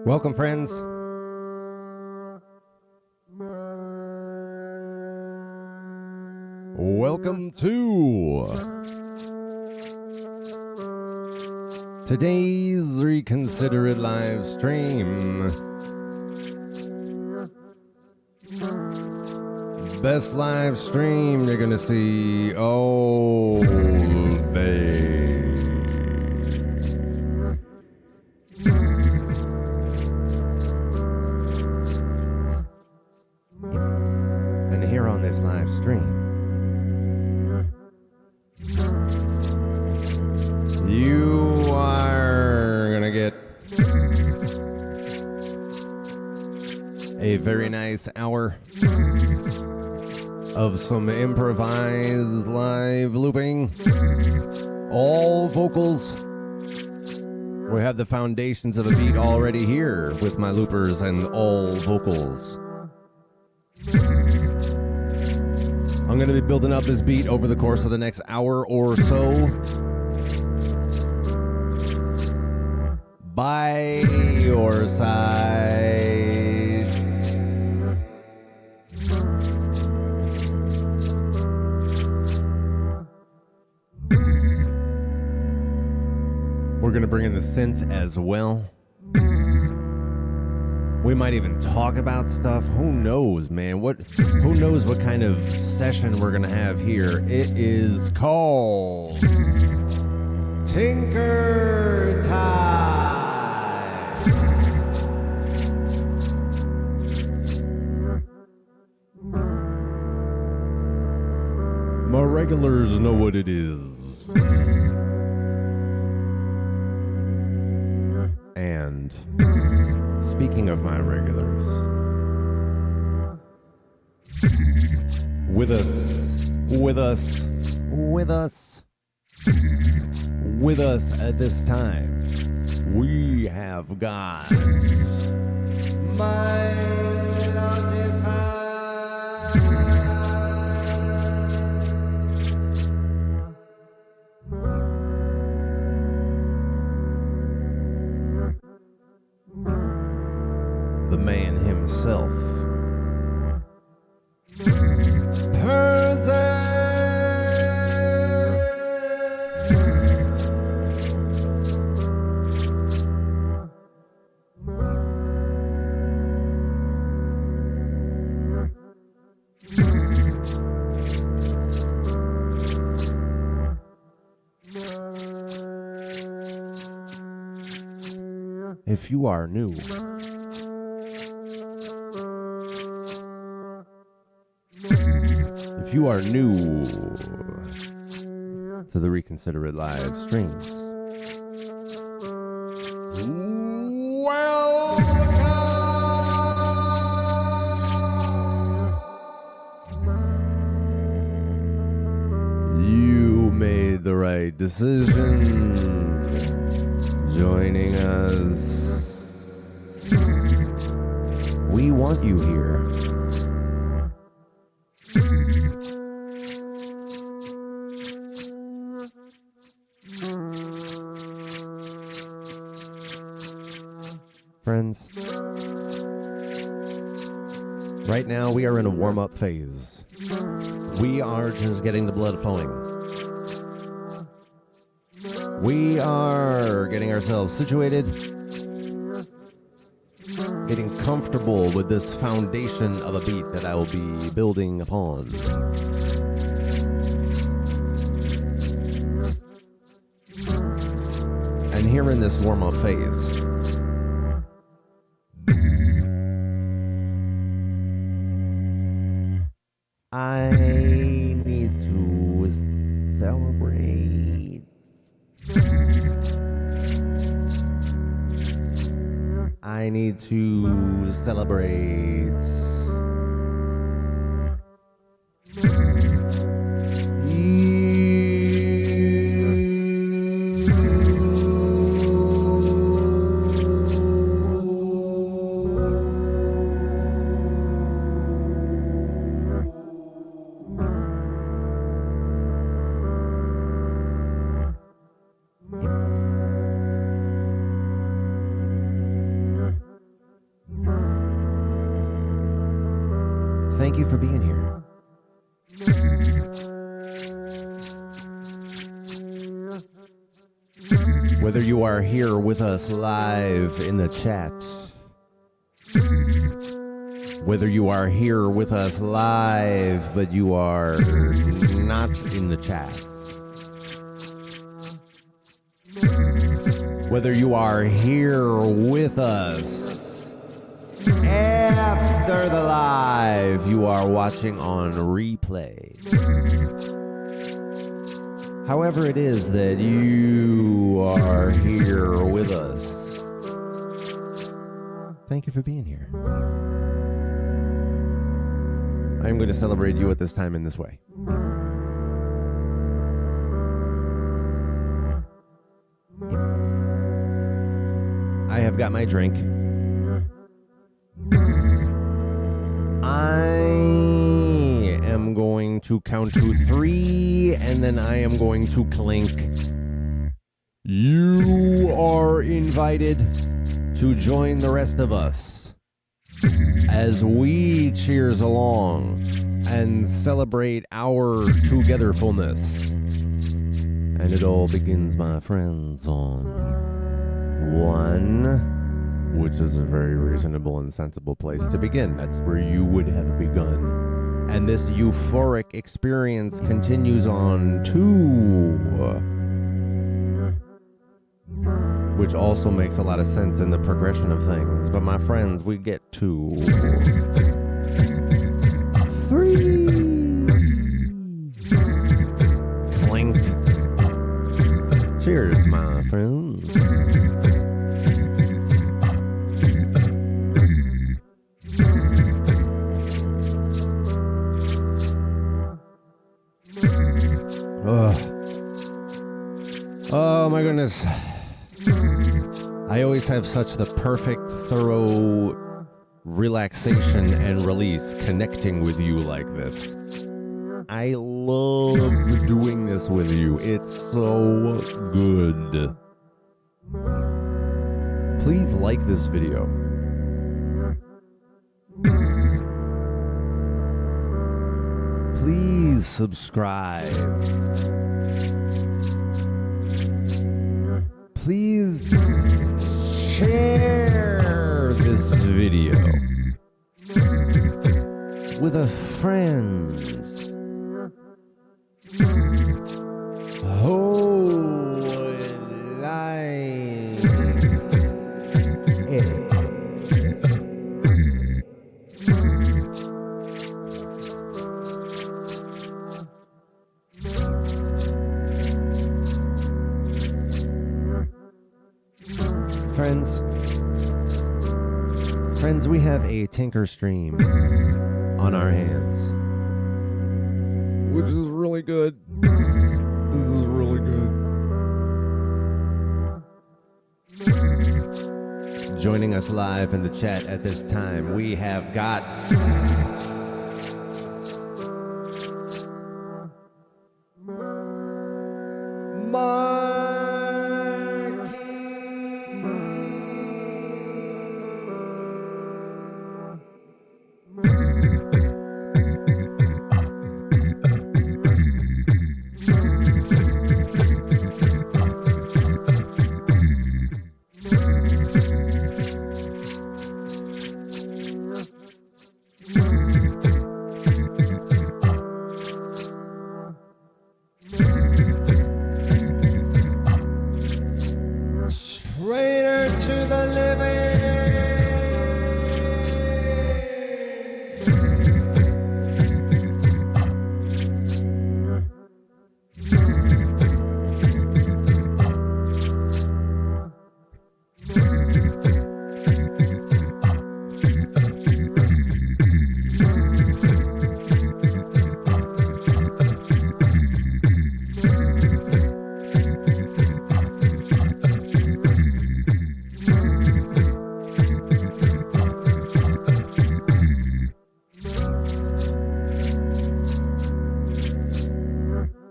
Welcome, friends. Welcome to today's Reconsider It live stream. Best live stream you're gonna see all day. And here on this live stream, you are gonna get a very nice hour of some improvised live looping, all vocals. We have the foundations of a beat already here with my loopers and all vocals. I'm going to be building up this beat over the course of the next hour or so. By your side. We're going to bring in the synth as well. We might even talk about stuff. Who knows, man? Who knows what kind of session we're going to have here? It is called Tinker Time. My regulars know what it is. And speaking of my regulars, with us at this time, we have got my the man himself, if you are new, if you are new to the Reconsider It live streams, welcome. You made the right decision joining us. We want you here. Friends, right now we are in a warm-up phase. We are just getting the blood flowing. We are getting ourselves situated, getting comfortable with this foundation of a beat that I will be building upon. And here in this warm-up phase, I need to celebrate. I need to celebrate. Thank you for being here. Whether you are here with us live in the chat, whether you are here with us live but you are not in the chat, whether you are here with us after the live, you are watching on replay. However it is that you are here with us, thank you for being here. I'm going to celebrate you at this time in this way. I have got my drink. I am going to count to 3, and then I am going to clink. You are invited to join the rest of us as we cheers along and celebrate our togetherfulness. And it all begins, my friends, on 1, which is a very reasonable and sensible place to begin. That's where you would have begun. And this euphoric experience continues on 2, which also makes a lot of sense in the progression of things. But my friends, we get to 3. Clink. Cheers, my friends. Oh my goodness. I always have such the perfect, thorough relaxation and release connecting with you like this. I love doing this with you. It's so good. Please like this video. Please subscribe. Please share this video with a friend. Whole life. Friends, we have a Tinker stream on our hands, which is really good. This is really good. Joining us live in the chat at this time, we have got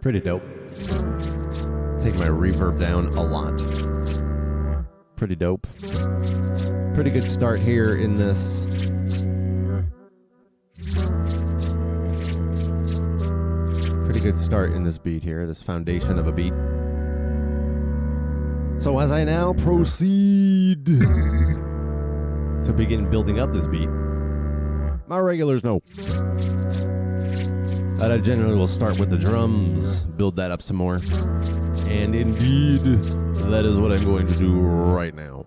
pretty dope. Take my reverb down a lot. Pretty dope. Pretty good start here in this good start in this beat here, this foundation of a beat. So as I now proceed to begin building up this beat, my regulars know that I generally will start with the drums, build that up some more. And indeed, that is what I'm going to do right now.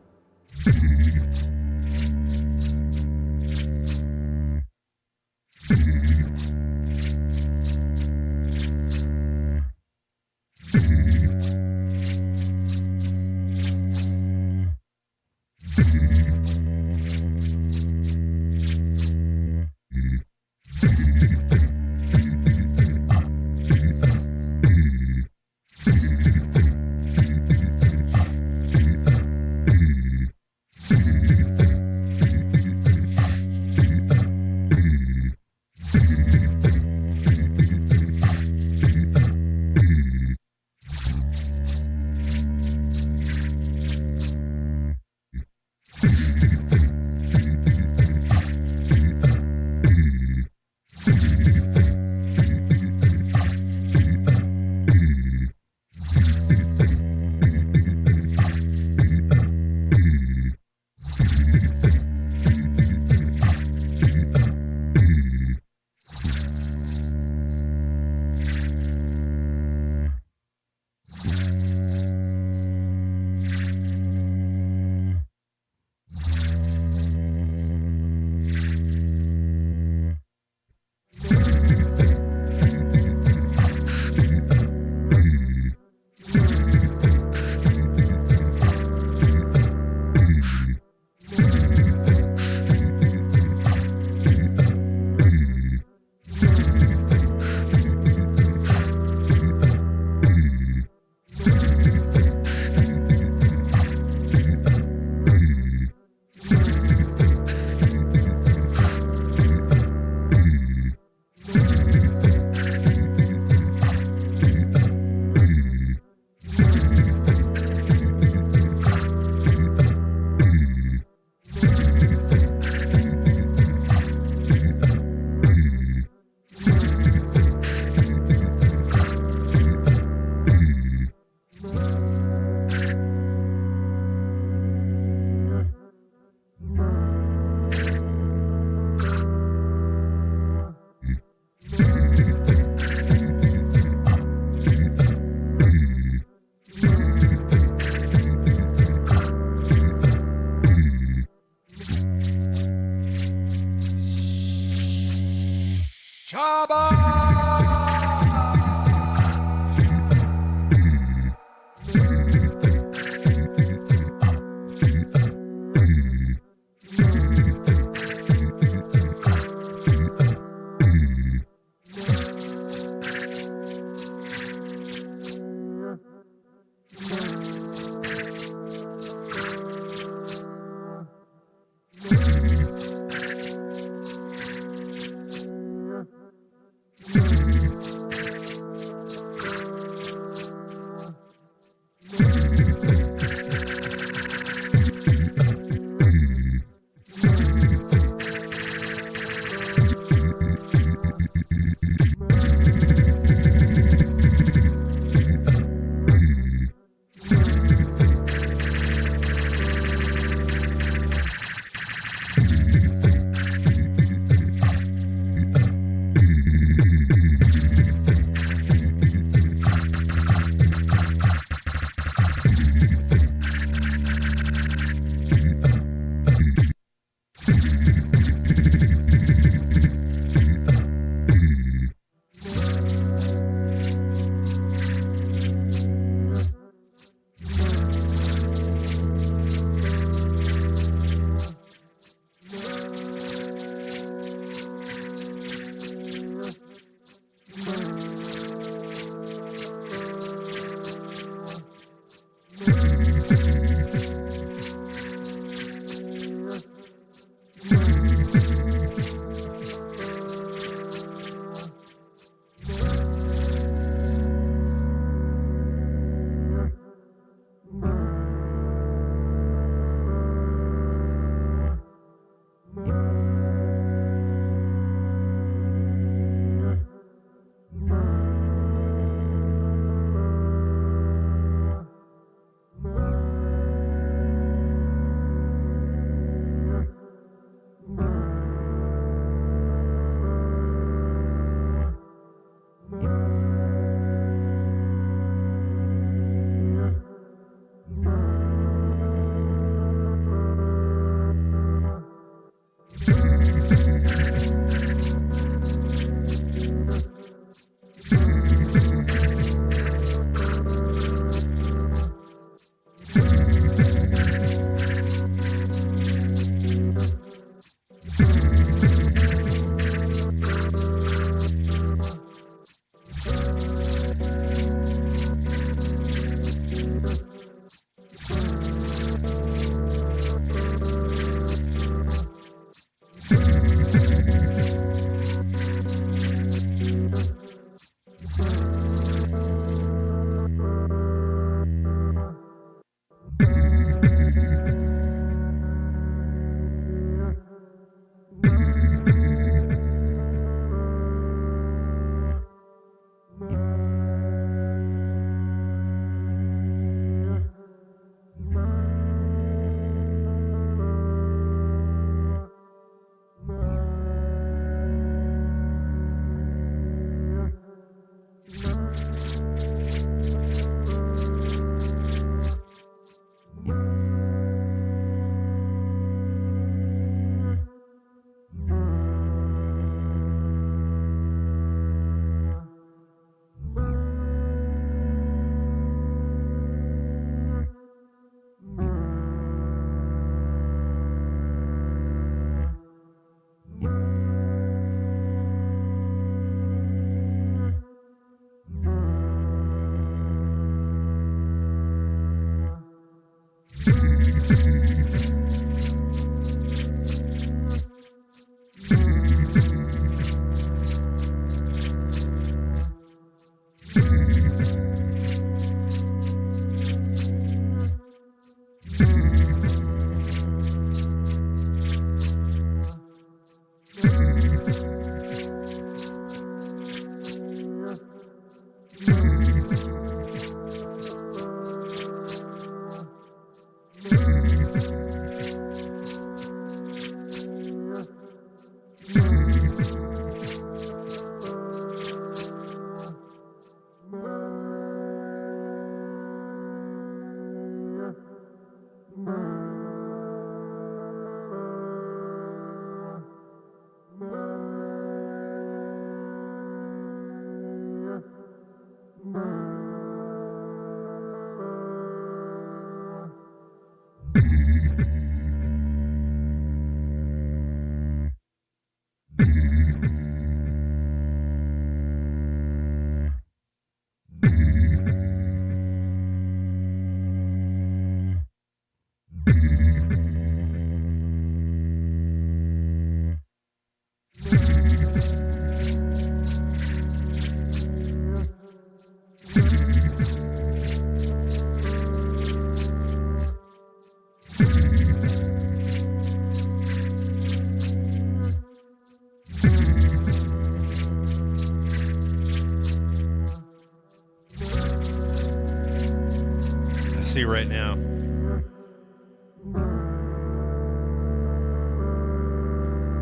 see right now.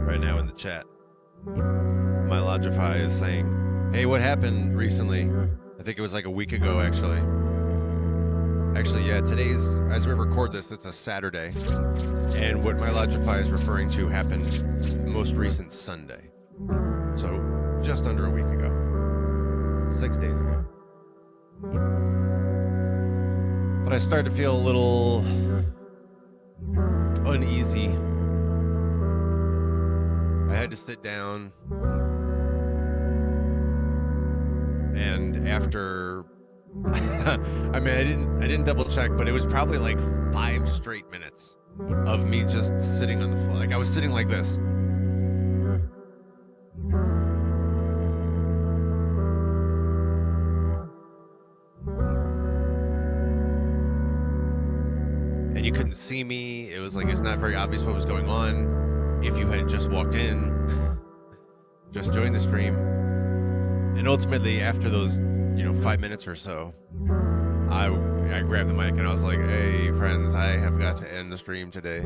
Right now in the chat. My Logify is saying, hey, what happened recently? I think it was like a week ago, actually. Actually, yeah, today's, as we record this, it's a Saturday. And what my Logify is referring to happened most recent Sunday. So, just under a week ago. 6 days ago. But I started to feel a little uneasy. I had to sit down. And after I mean, I didn't double check, but it was probably like 5 straight minutes of me just sitting on the floor. Like I was sitting like this. And you couldn't see me. It was like, it's not very obvious what was going on. If you had just walked in, just joined the stream. And ultimately, after those, 5 minutes or so, I grabbed the mic and I was like, hey, friends, I have got to end the stream today.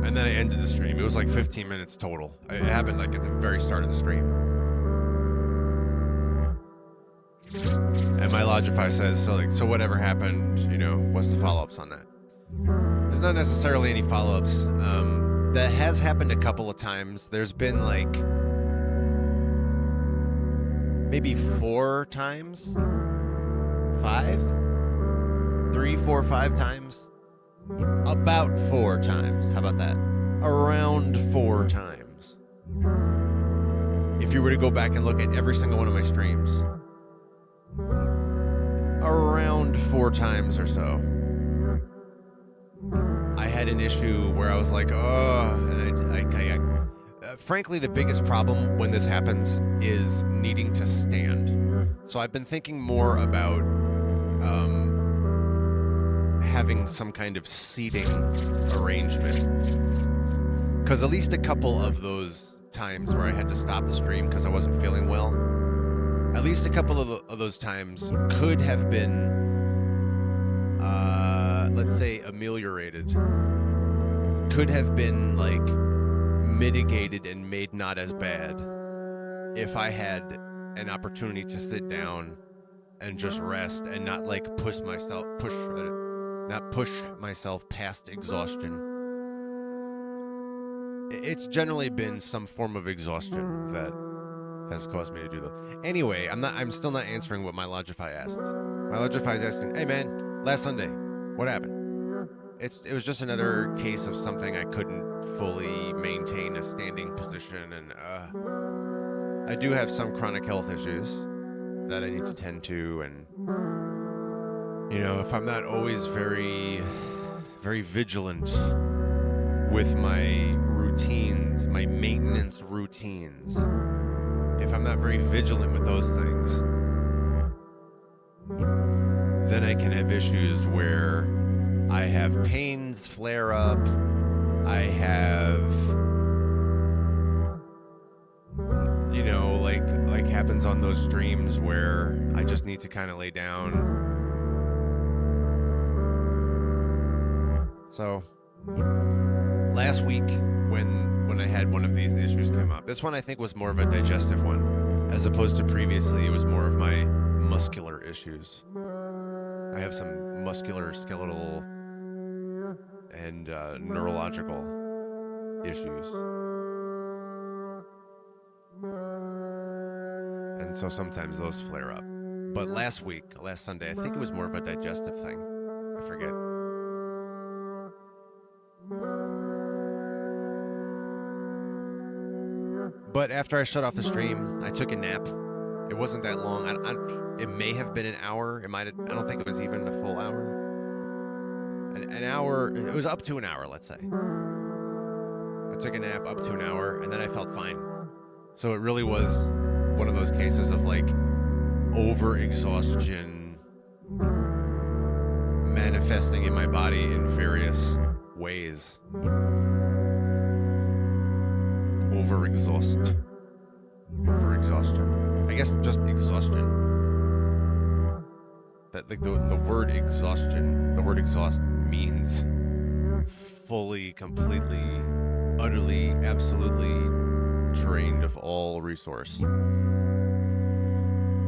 And then I ended the stream. It was like 15 minutes total. It happened like at the very start of the stream. And my Logify says, so whatever happened, what's the follow-ups on that? There's not necessarily any follow-ups. That has happened a couple of times. There's been like maybe 4 times? 5? 3, 4, 5 times? About 4 times. How about that? Around 4 times. If you were to go back and look at every single one of my streams, around 4 times or so, I had an issue where I was like, frankly, the biggest problem when this happens is needing to stand. So I've been thinking more about having some kind of seating arrangement. Because at least a couple of those times where I had to stop the stream because I wasn't feeling well, at least a couple of those times could have been, let's say, ameliorated. Could have been, like, mitigated and made not as bad if I had an opportunity to sit down and just rest and not like push myself past exhaustion. It's generally been some form of exhaustion that has caused me to do that. Anyway, I'm still not answering what my Logify asked. My Logify is asking, hey man, last Sunday, what happened? It was just another case of something I couldn't fully maintain a standing position, and I do have some chronic health issues that I need to tend to, and if I'm not always very, very vigilant with my routines, my maintenance routines, if I'm not very vigilant with those things, then I can have issues where I have pains flare up. I have, like happens on those streams where I just need to kind of lay down. So, last week when I had one of these issues come up, this one I think was more of a digestive one, as opposed to previously it was more of my muscular issues. I have some muscular, skeletal, and neurological issues. And so sometimes those flare up. But last Sunday, I think it was more of a digestive thing. I forget. But after I shut off the stream, I took a nap. It wasn't that long. It may have been an hour. I don't think it was even a full hour. An hour, it was up to an hour, let's say. I took a nap up to an hour, and then I felt fine. So it really was one of those cases of like over-exhaustion manifesting in my body in various ways. Over-exhaustion. I guess just exhaustion. that like the word exhaustion, the word exhaust means fully, completely, utterly, absolutely drained of all resource.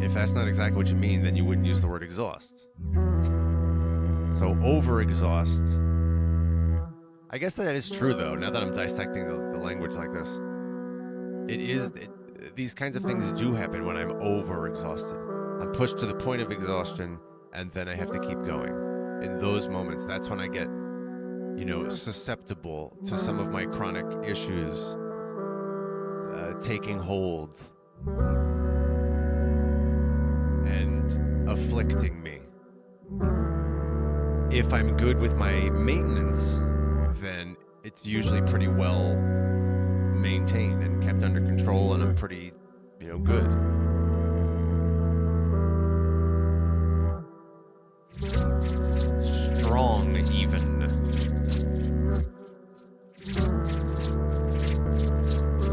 If that's not exactly what you mean, then you wouldn't use the word exhaust. So over-exhaust. I guess that is true, though, now that I'm dissecting the language like this. These kinds of things do happen when I'm over-exhausted. I'm pushed to the point of exhaustion, and then I have to keep going. In those moments, that's when I get, susceptible to some of my chronic issues taking hold and afflicting me. If I'm good with my maintenance, then it's usually pretty well maintained and kept under control, and I'm pretty, good. Strong, even.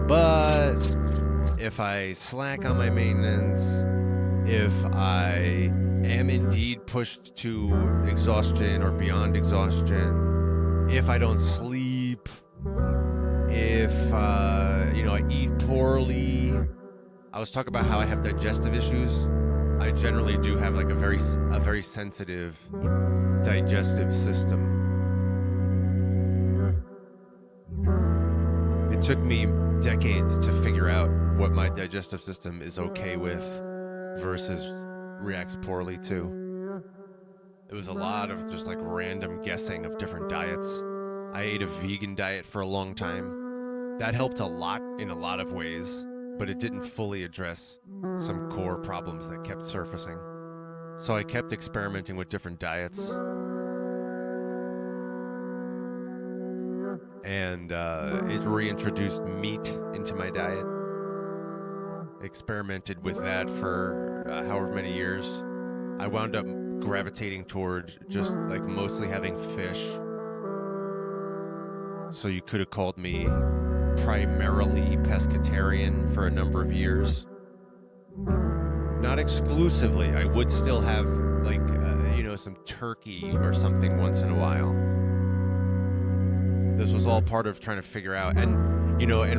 But if I slack on my maintenance, if I am indeed pushed to exhaustion or beyond exhaustion, if I don't sleep, if I eat poorly. I was talking about how I have digestive issues. I generally do have like a very sensitive digestive system. It took me decades to figure out what my digestive system is okay with versus reacts poorly to. It was a lot of just like random guessing of different diets. I ate a vegan diet for a long time. That helped a lot in a lot of ways, but it didn't fully address some core problems that kept surfacing. So I kept experimenting with different diets. And it reintroduced meat into my diet. Experimented with that for however many years. I wound up gravitating toward just like mostly having fish. So you could have called me primarily pescatarian for a number of years. Not exclusively. I would still have like some turkey or something once in a while. This was all part of trying to figure out and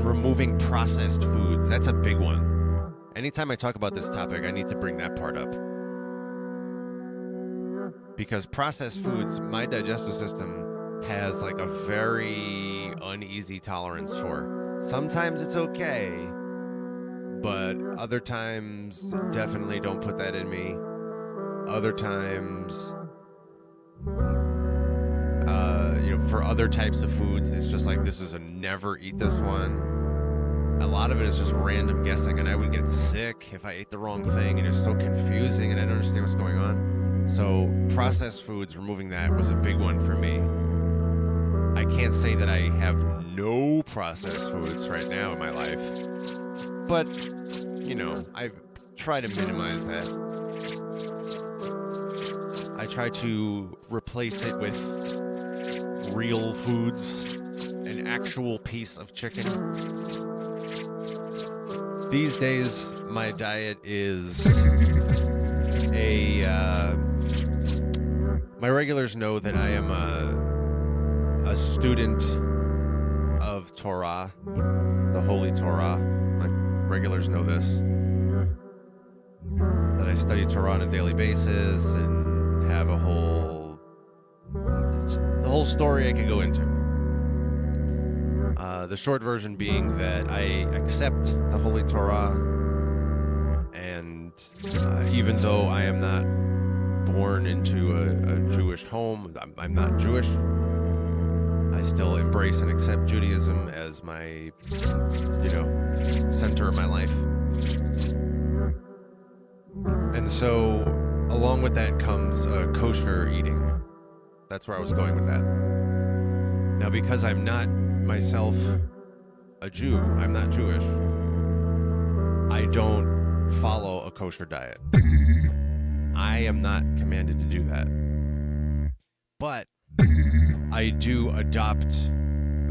removing processed foods. That's a big one. Anytime I talk about this topic, I need to bring that part up. Because processed foods, my digestive system has like a very uneasy tolerance for. Sometimes it's okay, but other times definitely don't put that in me. Other times, for other types of foods, it's just like, this is a never eat this one. A lot of it is just random guessing, and I would get sick if I ate the wrong thing, and it's so confusing, and I don't understand what's going on. So processed foods, removing that was a big one for me. I can't say that I have no processed foods right now in my life, but, I try to minimize that. I try to replace it with real foods, an actual piece of chicken. These days, my diet is my regulars know that I am a student of Torah, the Holy Torah. My regulars know this. That I study Torah on a daily basis and have the whole story I could go into. The short version being that I accept the Holy Torah, and even though I am not born into a Jewish home, I'm not Jewish, I still embrace and accept Judaism as my, center of my life. And so, along with that comes kosher eating. That's where I was going with that. Now, because I'm not myself a Jew, I'm not Jewish, I don't follow a kosher diet. I am not commanded to do that. But I do adopt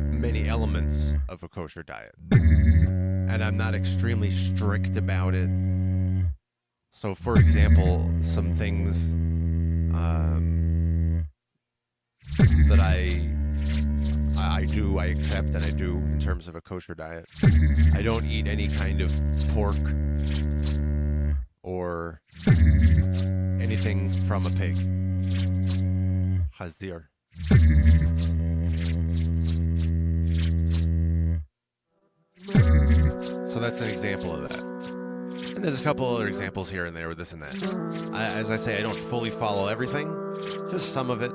many elements of a kosher diet. And I'm not extremely strict about it. So, for example, some things that I accept and I do in terms of a kosher diet. I don't eat any kind of pork or anything from a pig. Chazir. So that's an example of that. And there's a couple other examples here and there with this and that. As I say, I don't fully follow everything, just some of it.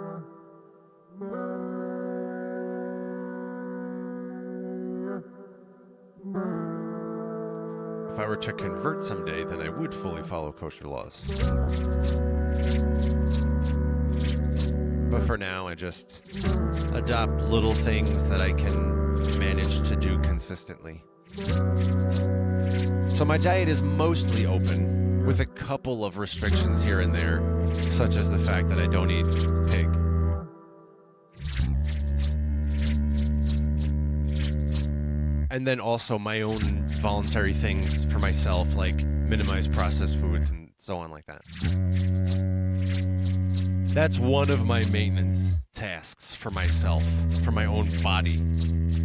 If I were to convert someday, then I would fully follow kosher laws. But for now, I just adopt little things that I can manage to do consistently. So my diet is mostly open, with a couple of restrictions here and there, such as the fact that I don't eat pig. And then also my own voluntary things for myself, like minimize processed foods and so on like that. That's one of my maintenance tasks for myself, for my own body,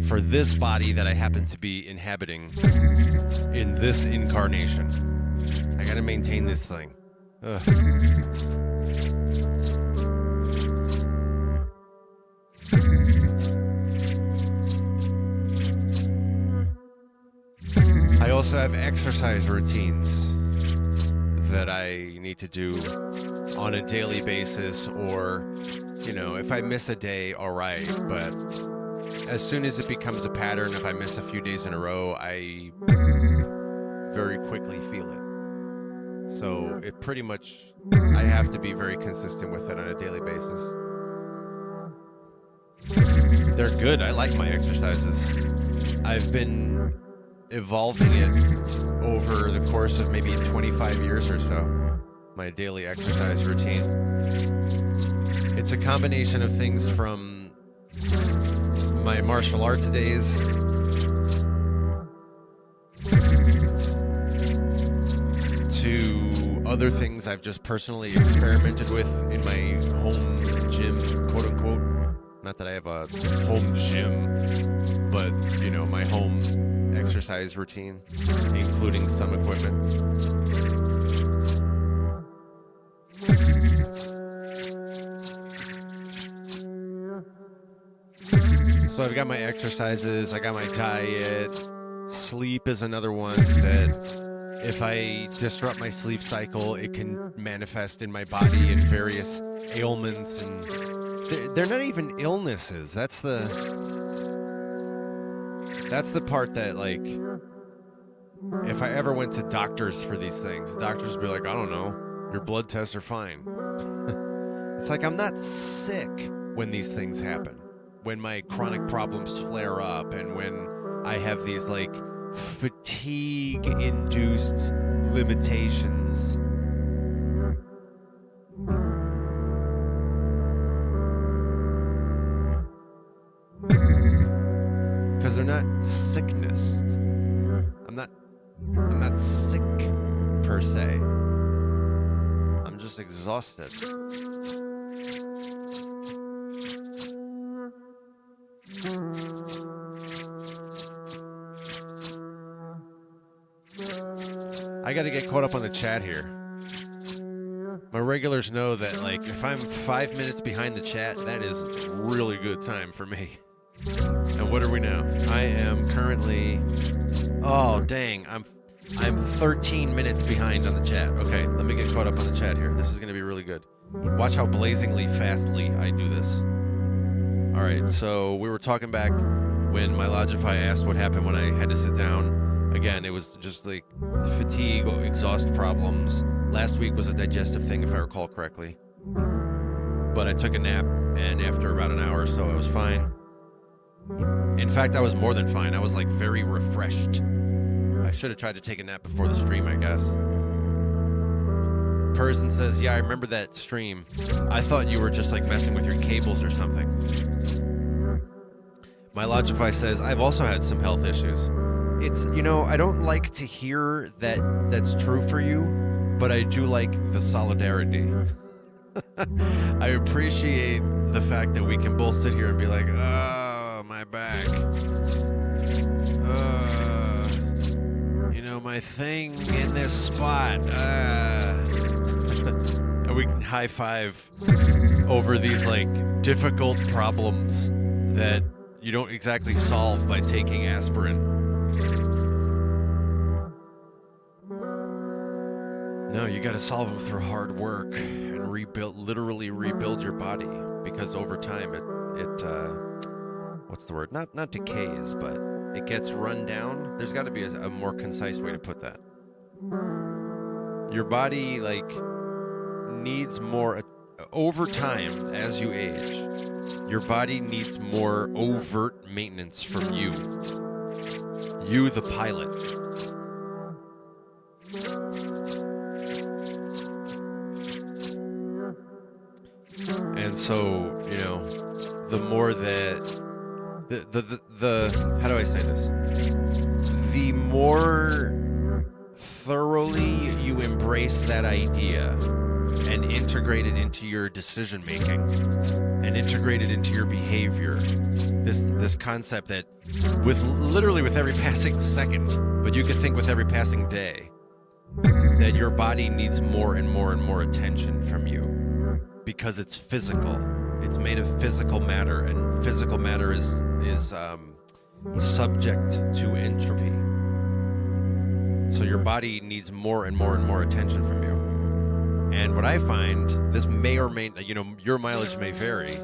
for this body that I happen to be inhabiting in this incarnation. I gotta maintain this thing. Ugh. I also have exercise routines that I need to do on a daily basis, or, you know, if I miss a day, all right, but as soon as it becomes a pattern, if I miss a few days in a row, I very quickly feel it. So it pretty much, I have to be very consistent with it on a daily basis. They're good. I like my exercises. I've been evolving it over the course of maybe 25 years or so, my daily exercise routine. It's a combination of things from my martial arts days to other things I've just personally experimented with in my home gym, quote unquote. Not that I have a home gym, but, you know, my home exercise routine, including some equipment. So I've got my exercises, I got my diet. Sleep is another one that if I disrupt my sleep cycle, it can manifest in my body in various ailments, and they're not even illnesses. That's the part that, like, if I ever went to doctors for these things, doctors would be like, I don't know, your blood tests are fine. It's like, I'm not sick when these things happen. When my chronic problems flare up, and when I have these, like, fatigue-induced limitations. Because they're not sickness. I'm not sick per se. I'm just exhausted. I gotta get caught up on the chat here. My regulars know that, like, if I'm 5 minutes behind the chat, that is really good time for me. And what are we now? I am currently, oh dang, I'm 13 minutes behind on the chat. Okay, let me get caught up on the chat here. This is gonna be really good. Watch how blazingly fastly I do this. All right, so we were talking back when my Logify asked what happened when I had to sit down. Again, it was just like fatigue or exhaust problems. Last week was a digestive thing, if I recall correctly. But I took a nap, and after about an hour or so, I was fine. In fact, I was more than fine. I was, like, very refreshed. I should have tried to take a nap before the stream, I guess. Person says, yeah, I remember that stream. I thought you were just, like, messing with your cables or something. My Logify says, I've also had some health issues. It's, you know, I don't like to hear that that's true for you, but I do like the solidarity. I appreciate the fact that we can both sit here and be like, oh, my back. My thing in this spot. And we can high five over these like difficult problems that you don't exactly solve by taking aspirin. No, you got to solve them through hard work and literally rebuild your body, because over time it what's the word? Not decays, but it gets run down. There's got to be a more concise way to put that. Your body needs more over time as you age. Your body needs more overt maintenance from you. You, the pilot. And so, the more that the how do I say this? The more thoroughly you embrace that idea and integrate it into your decision making and integrate it into your behavior, this concept that with every passing second, but you can think with every passing day, that your body needs more and more and more attention from you, because it's physical. It's made of physical matter, and physical matter is subject to entropy. So your body needs more and more and more attention from you. And what I find, this may or may, your mileage may vary,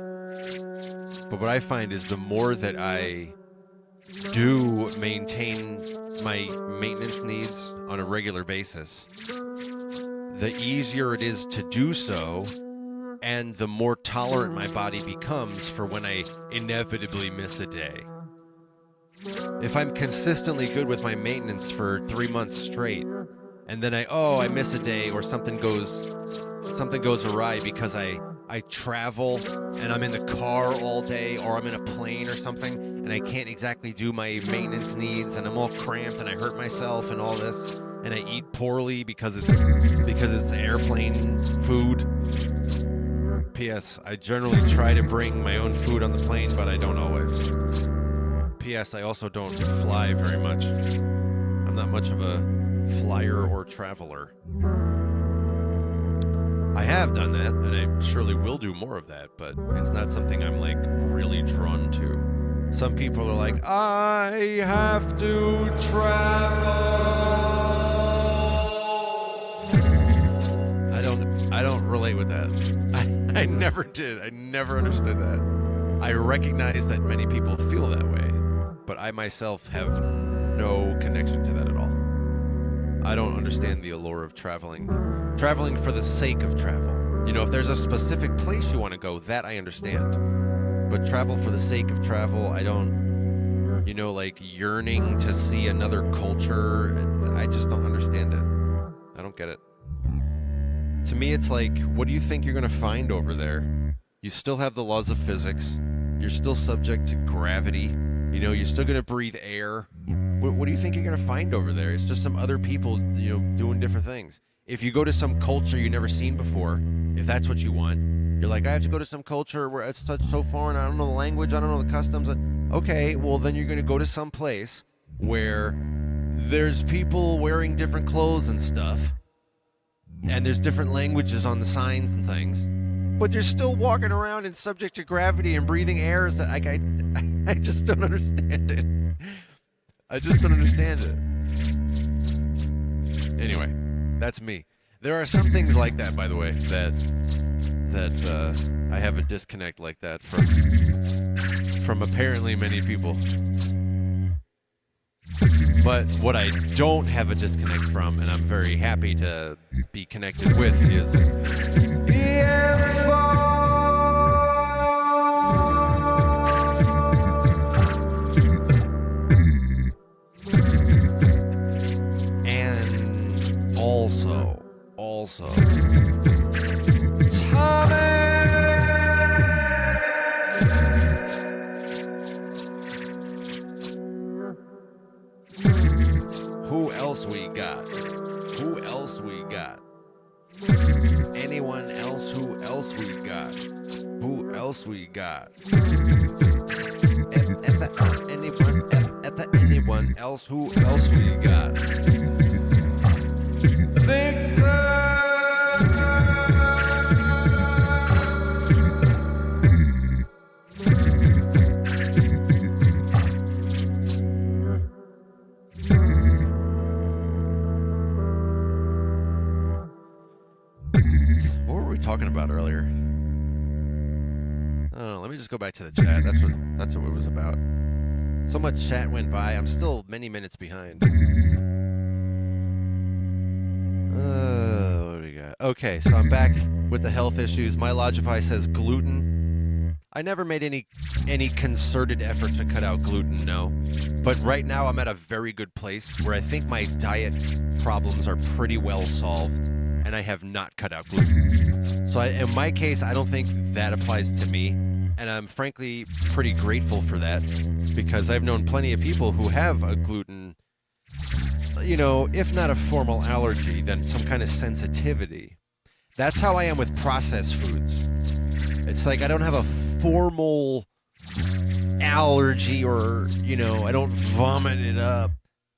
but what I find is the more that I do maintain my maintenance needs on a regular basis, the easier it is to do so, and the more tolerant my body becomes for when I inevitably miss a day. If I'm consistently good with my maintenance for 3 months straight, and then I miss a day, or something goes awry because I travel and I'm in the car all day, or I'm in a plane or something, and I can't exactly do my maintenance needs, and I'm all cramped and I hurt myself and all this, and I eat poorly because it's airplane food. P.S. I generally try to bring my own food on the plane, but I don't always. P.S. I also don't fly very much. I'm not much of a flyer or traveler. I have done that, and I surely will do more of that, but it's not something I'm really drawn to. Some people are like, I have to travel. I don't relate with that. I never did. I never understood that. I recognize that many people feel that way, but I myself have no connection to that at all. I don't understand the allure of traveling for the sake of travel. If there's a specific place you want to go, that I understand. But travel for the sake of travel, I don't, yearning to see another culture, I just don't understand it. I don't get it. To me, it's like, what do you think you're going to find over there? You still have the laws of physics. You're still subject to gravity. You're still going to breathe air. What do you think you're going to find over there? It's just some other people, doing different things. If you go to some culture you've never seen before, if that's what you want, you're like, I have to go to some culture where it's so foreign, I don't know the language, I don't know the customs. Okay, well, then you're going to go to some place where there's people wearing different clothes and stuff, and there's different languages on the signs and things, but you're still walking around and subject to gravity and breathing air. I just don't understand it. I just don't understand it. Anyway, that's me. There are some things like that, by the way, that I have a disconnect like that from apparently many people. But what I don't have a disconnect from, and I'm very happy to be connected with, is and also Who else we got? Anyone else we got? Anyone else? Who else we got? Victor! What were we talking about earlier? I don't know. Let me just go back to the chat. That's what it was about. So much chat went by. I'm still many minutes behind. What do we got? Okay, so I'm back with the health issues. My Logify says gluten. I never made any concerted effort to cut out gluten, no. But right now I'm at a very good place where I think my diet problems are pretty well solved, and I have not cut out gluten. So in my case, I don't think that applies to me, and I'm frankly pretty grateful for that, because I've known plenty of people who have a gluten, you know, if not a formal allergy, then some kind of sensitivity. That's how I am with processed foods. It's like I don't have a formal allergy, or, you know, I don't vomit it up,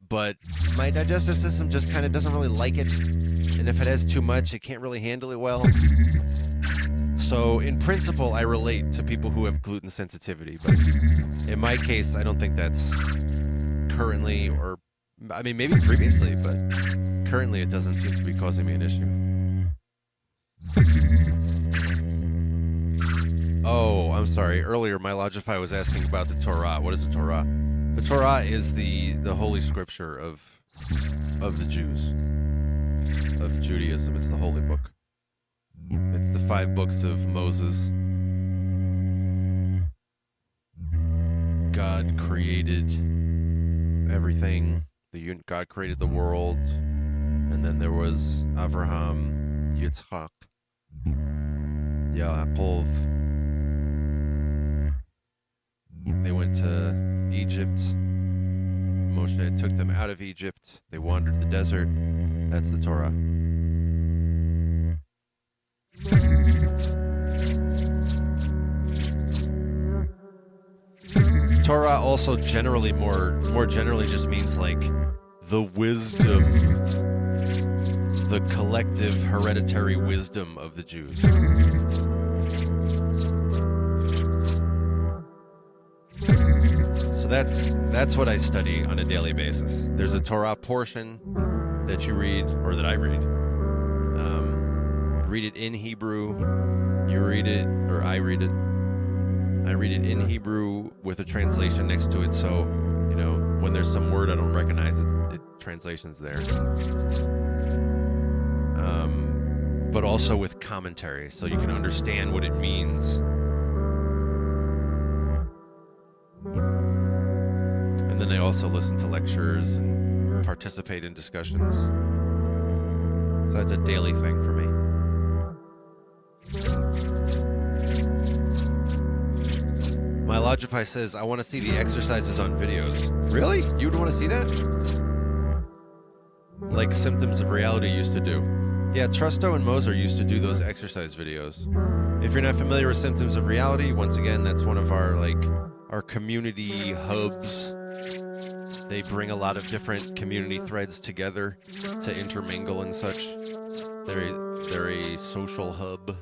but my digestive system just kind of doesn't really like it. And if it has too much, it can't really handle it well. So in principle, I relate to people who have gluten sensitivity. But in my case, I don't think that's currently, or I mean, maybe previously, but currently it doesn't seem to be causing me an issue. Oh, I'm sorry. Earlier, my Logify was asking about the Torah. What is the Torah? The Torah is the holy scripture of the Jews, of Judaism. It's the holy book. It's the 5 books of Moses. God created everything. God created the world, and then there was Avraham, Yitzchak, Yaakov. They went to Egypt. Moshe took them out of Egypt. They wandered the desert. That's the Torah. Torah also generally more generally just means like the wisdom, the collective hereditary wisdom of the Jews. So that's what I study on a daily basis. There's a Torah portion that you read, or that I read. Read it in Hebrew. You read it, or I read it. I read it in Hebrew with a translation next to it, so, you know, when there's some word I don't recognize, translation's there. But also with commentary, so you can understand what it means. And then I also listen to lectures and participate in discussions. So that's a daily thing for me. My Logify says, I want to see the exercises on videos. Really? You would want to see that? Like Symptoms of Reality used to do. Yeah, Trusto and Moser used to do those exercise videos. If you're not familiar with Symptoms of Reality, once again, that's one of our community hubs. They bring a lot of different community threads together to intermingle and such. They're a social hub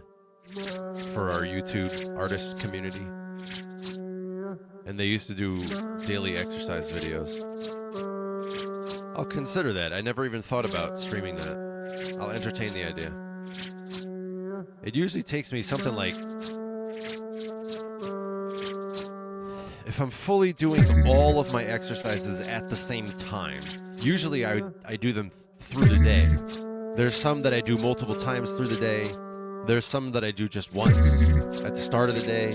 for our YouTube artist community. And they used to do daily exercise videos. I'll consider that. I never even thought about streaming that. I'll entertain the idea. It usually takes me something like, if I'm fully doing all of my exercises at the same time, usually I do them through the day. There's some that I do multiple times through the day. There's some that I do just once at the start of the day.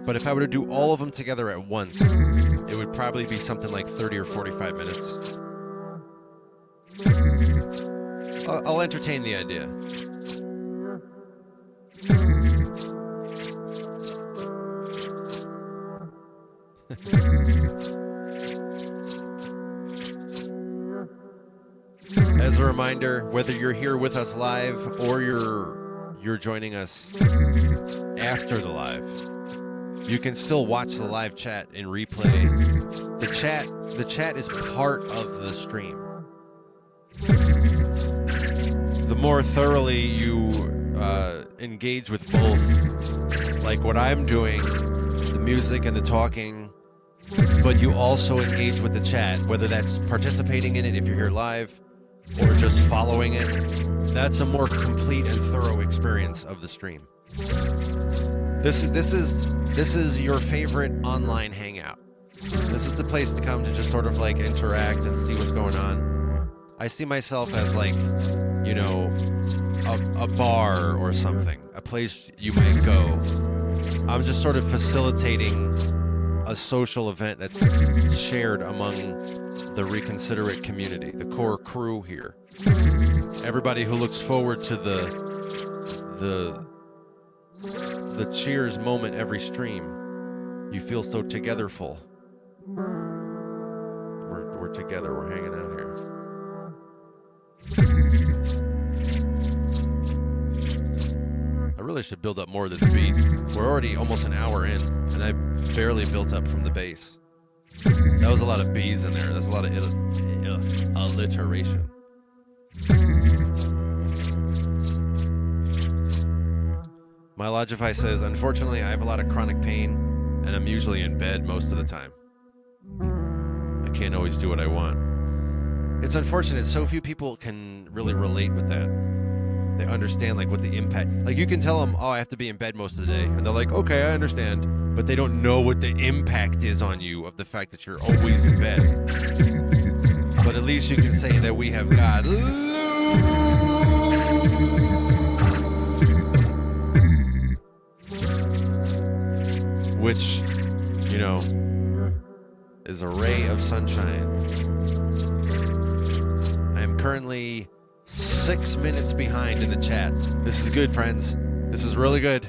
But if I were to do all of them together at once, it would probably be something like 30 or 45 minutes. I'll entertain the idea. As a reminder, whether you're here with us live or you're you're joining us after the live. You can still watch the live chat in replay. The chat is part of the stream. The more thoroughly you engage with both, like what I'm doing, the music and the talking, but you also engage with the chat, whether that's participating in it if you're here live or just following it, that's a more complete and thorough experience of the stream. This is your favorite online hangout. This is the place to come to just sort of like interact and see what's going on. I see myself as like, you know, a bar or something, a place you might go. I'm just sort of facilitating a social event that's shared among the Reconsiderate community, the core crew here. Everybody who looks forward to the cheers moment every stream. You feel so togetherful. We're together, we're hanging out here. I really should build up more of this beat. We're already almost an hour in, and I barely built up from the bass. That was a lot of B's in there. That's a lot of alliteration. My Logify says, unfortunately, I have a lot of chronic pain, and I'm usually in bed most of the time. I can't always do what I want. It's unfortunate. So few people can really relate with that. They understand like what the impact, like you can tell them, oh, I have to be in bed most of the day. And they're like, okay, I understand. But they don't know what the impact is on you of the fact that you're always in bed. But at least you can say that we have got which, you know, is a ray of sunshine. I am currently 6 minutes behind in the chat. This is good, friends. This is really good.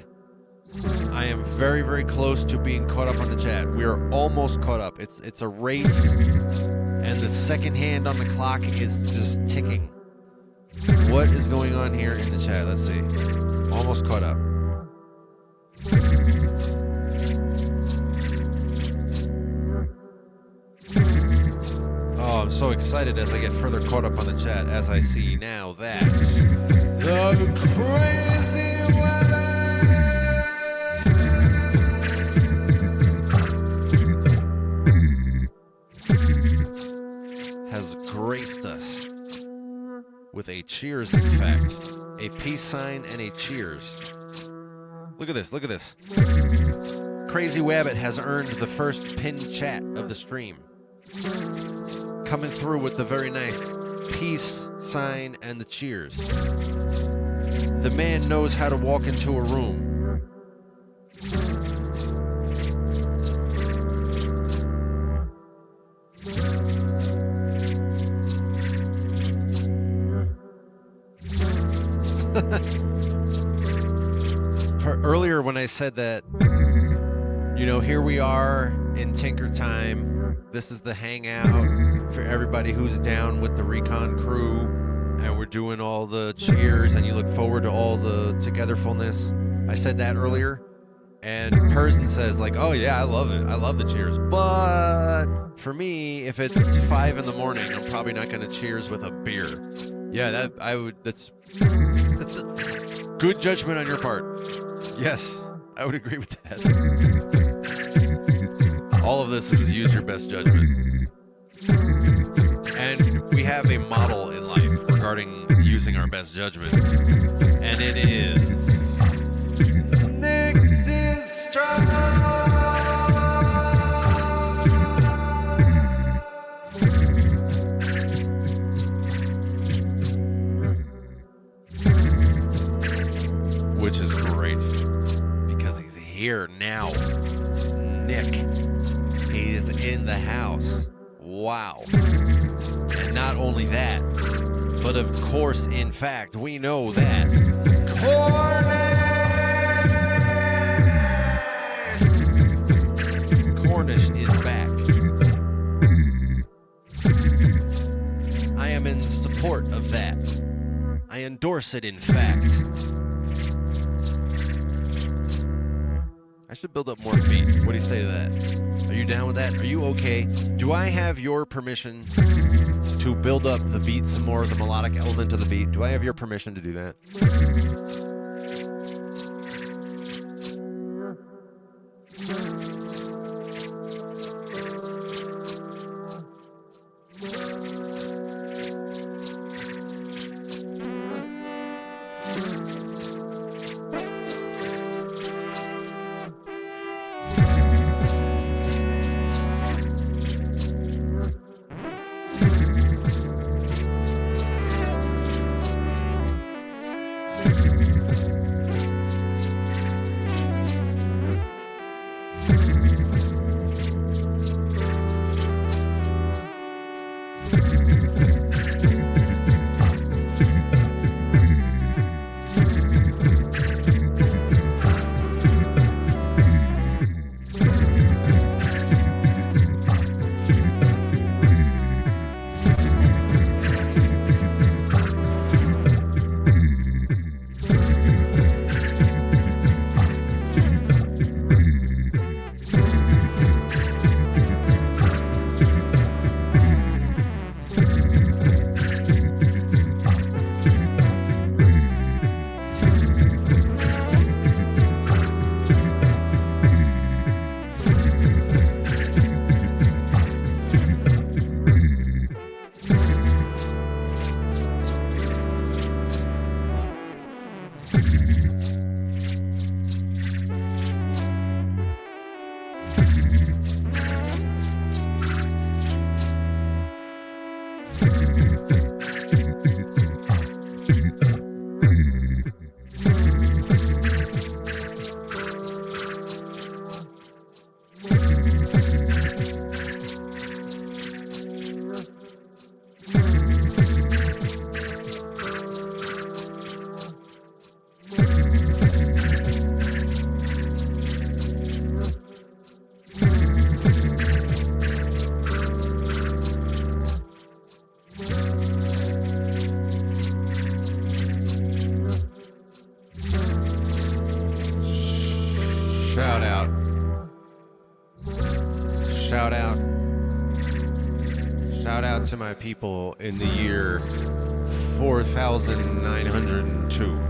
I am very, very close to being caught up on the chat. We are almost caught up. It's a race, and the second hand on the clock is just ticking. What is going on here in the chat? Let's see. Almost caught up. Oh, I'm so excited as I get further caught up on the chat as I see now that the crazy weather has graced us with a cheers, in fact. A peace sign and a cheers. Look at this, look at this. Crazy Wabbit has earned the first pinned chat of the stream. Coming through with the very nice peace sign and the cheers. The man knows how to walk into a room. Earlier when I said that, you know, here we are in Tinker Time. This is the hangout for everybody who's down with the Recon crew, and we're doing all the cheers, and you look forward to all the togetherfulness. I said that earlier, and Person says like, oh yeah, I love it. I love the cheers. But for me, if it's 5 in the morning, I'm probably not going to cheers with a beer. Yeah, that's a good judgment on your part. Yes, I would agree with that. All of this is use your best judgment. And we have a model in life regarding using our best judgment. And it is Nick which is great because he's here now. Nick, he's in the house. Wow. And not only that, but of course, in fact, we know that Cornish is back. I am in support of that. I endorse it, in fact. should build up more beat. What do you say to that? Are you down with that? Are you okay? Do I have your permission to build up the beat some more, the melodic element of the beat? Do I have your permission to do that? Shout out to my people in the year 4902.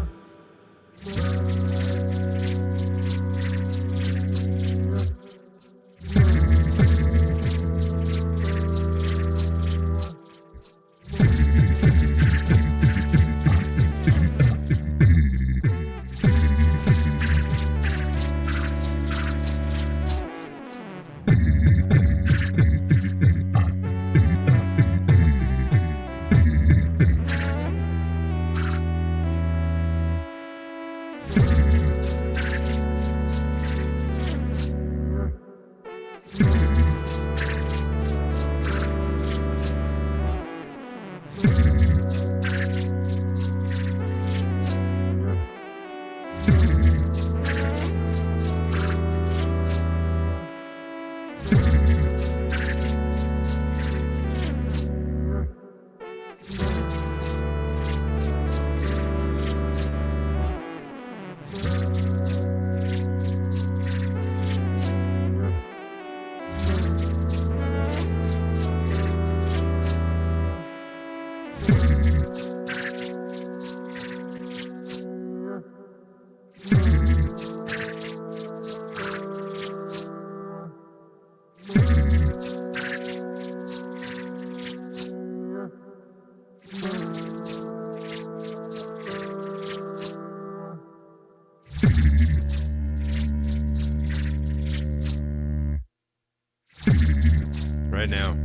Right now,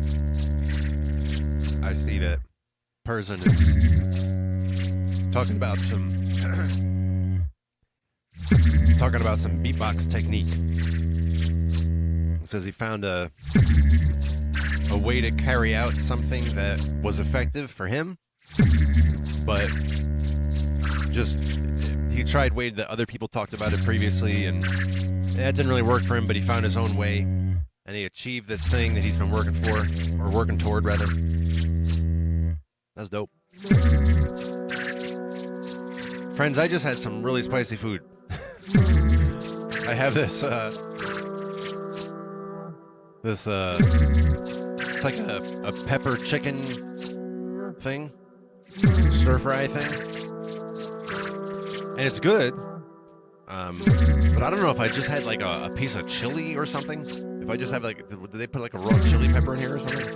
I see that person is talking about some beatbox technique. It says he found a way to carry out something that was effective for him, but just he tried way that other people talked about it previously, and that didn't really work for him. But he found his own way. And he achieved this thing that he's been working for, or working toward, rather. That's dope. Friends, I just had some really spicy food. I have this it's like a pepper chicken thing, stir fry thing, and it's good. But I don't know if I just had like a piece of chili or something. If I just have like, did they put like a raw chili pepper in here or something?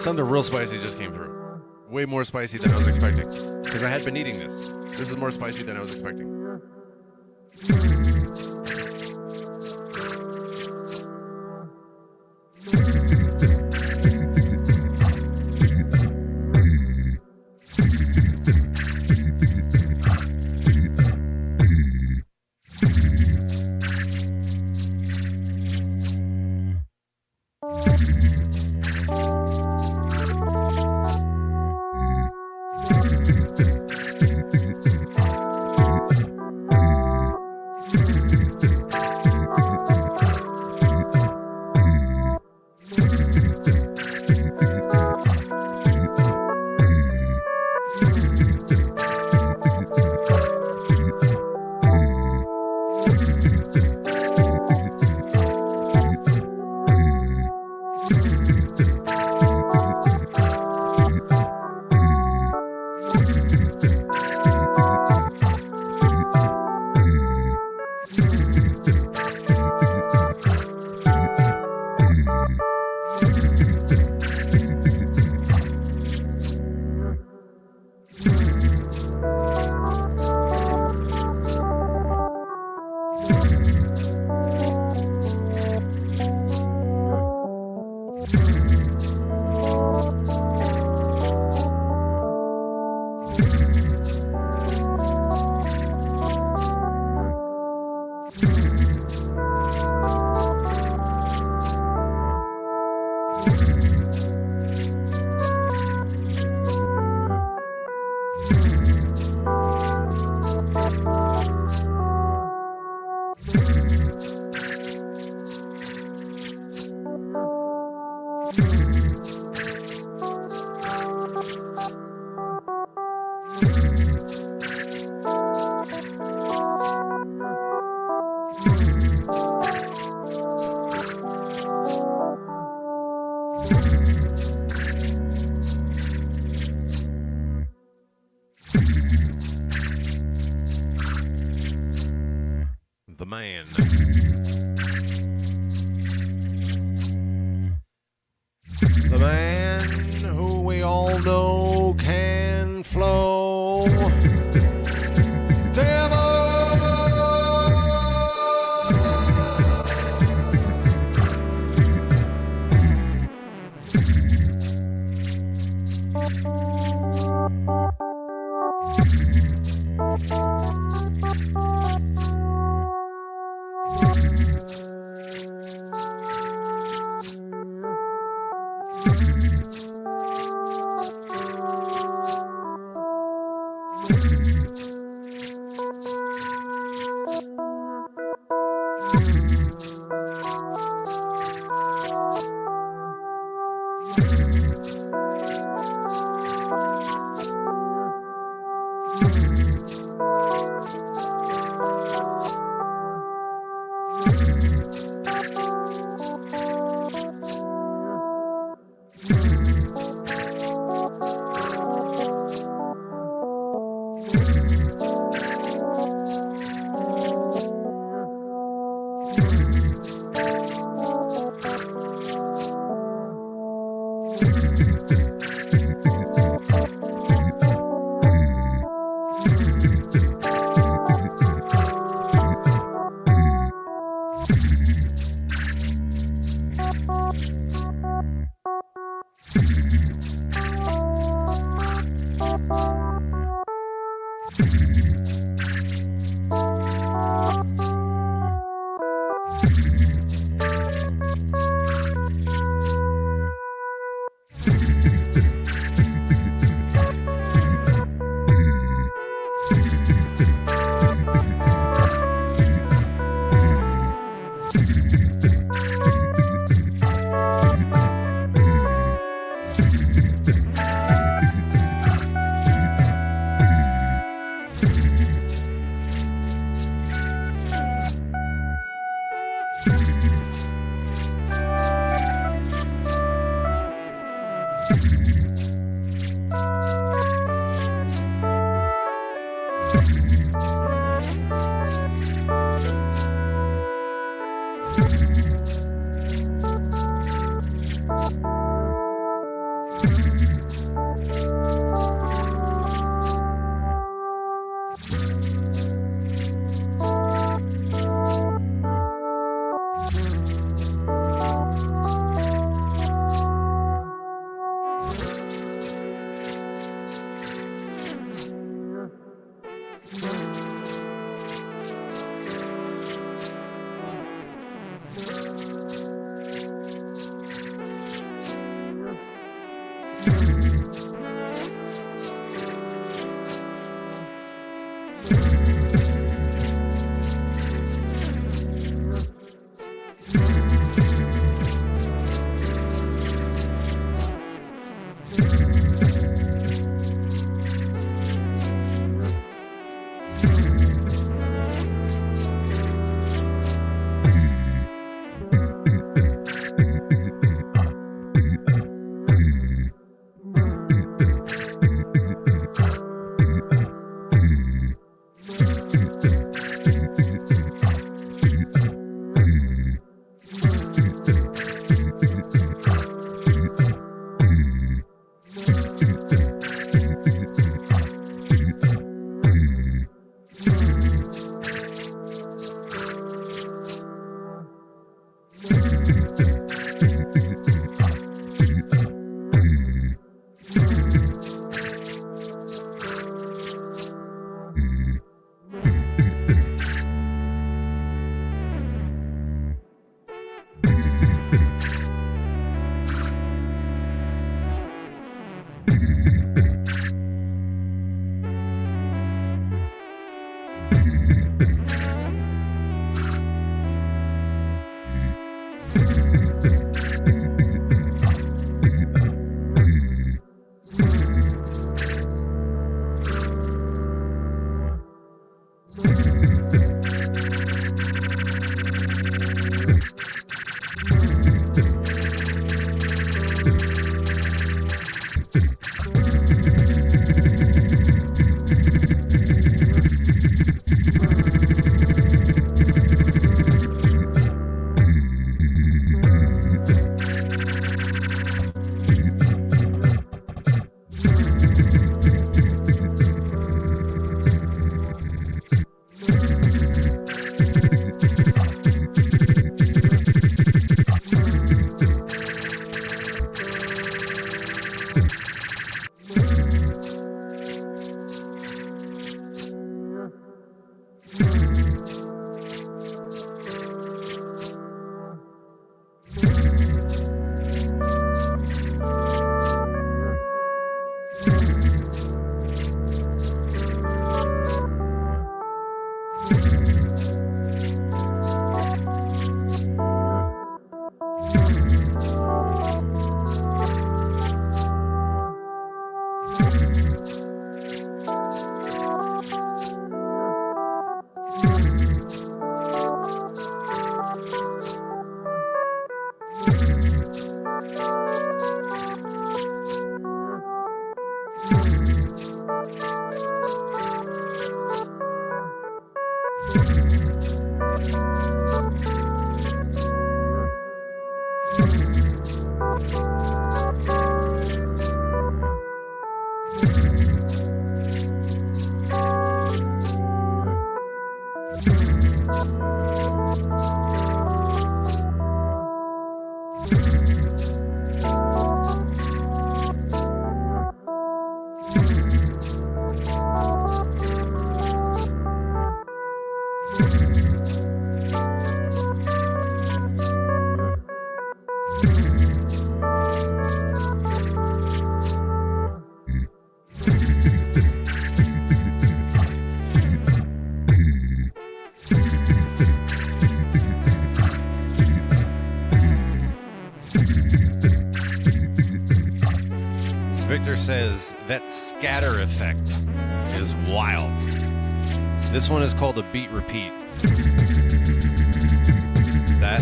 Something real spicy just came through. Way more spicy than I was expecting. Because I had been eating this. This is more spicy than I was expecting. The man. The man who we all know can flow. Devil! Victor says that scatter effect is wild. This one is called a beat repeat. That.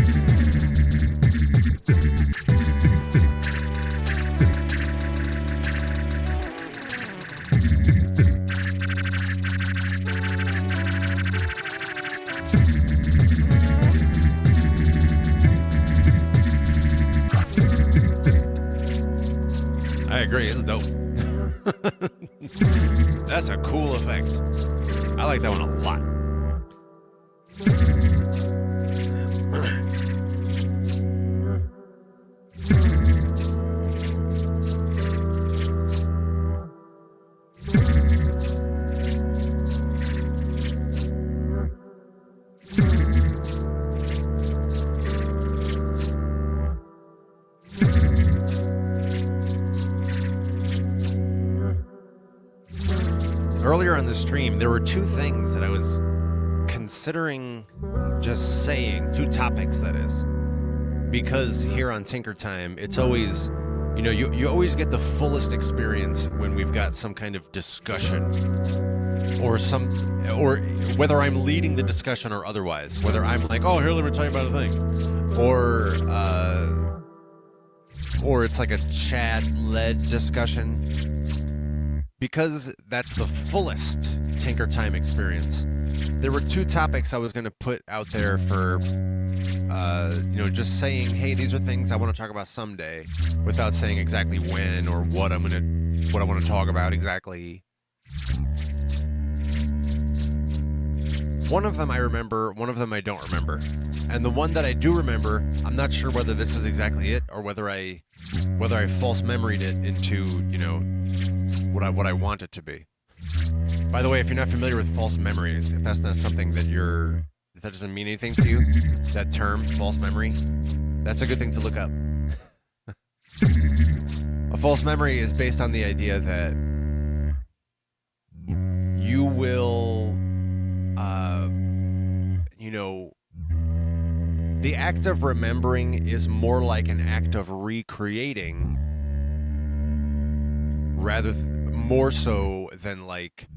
I agree, it's dope. That's a cool effect. I like that one a lot. the stream, there were two things that I was considering just saying, two topics, that is. Because here on Tinker Time, it's always, you know, you always get the fullest experience when we've got some kind of discussion, or whether I'm leading the discussion or otherwise, whether I'm like, oh, here, let me tell you about a thing, or it's like a chat-led discussion, because that's the fullest Tinker Time experience. There were two topics I was going to put out there for, just saying, hey, these are things I want to talk about someday, without saying exactly when or what I want to talk about exactly. One of them I remember, one of them I don't remember. And the one that I do remember, I'm not sure whether this is exactly it, or whether I false memoried it into, what I want it to be. By the way, if you're not familiar with false memories, if that's not something that if that doesn't mean anything to you, that term, false memory, that's a good thing to look up. A false memory is based on the idea that you will, the act of remembering is more like an act of recreating, more so than like,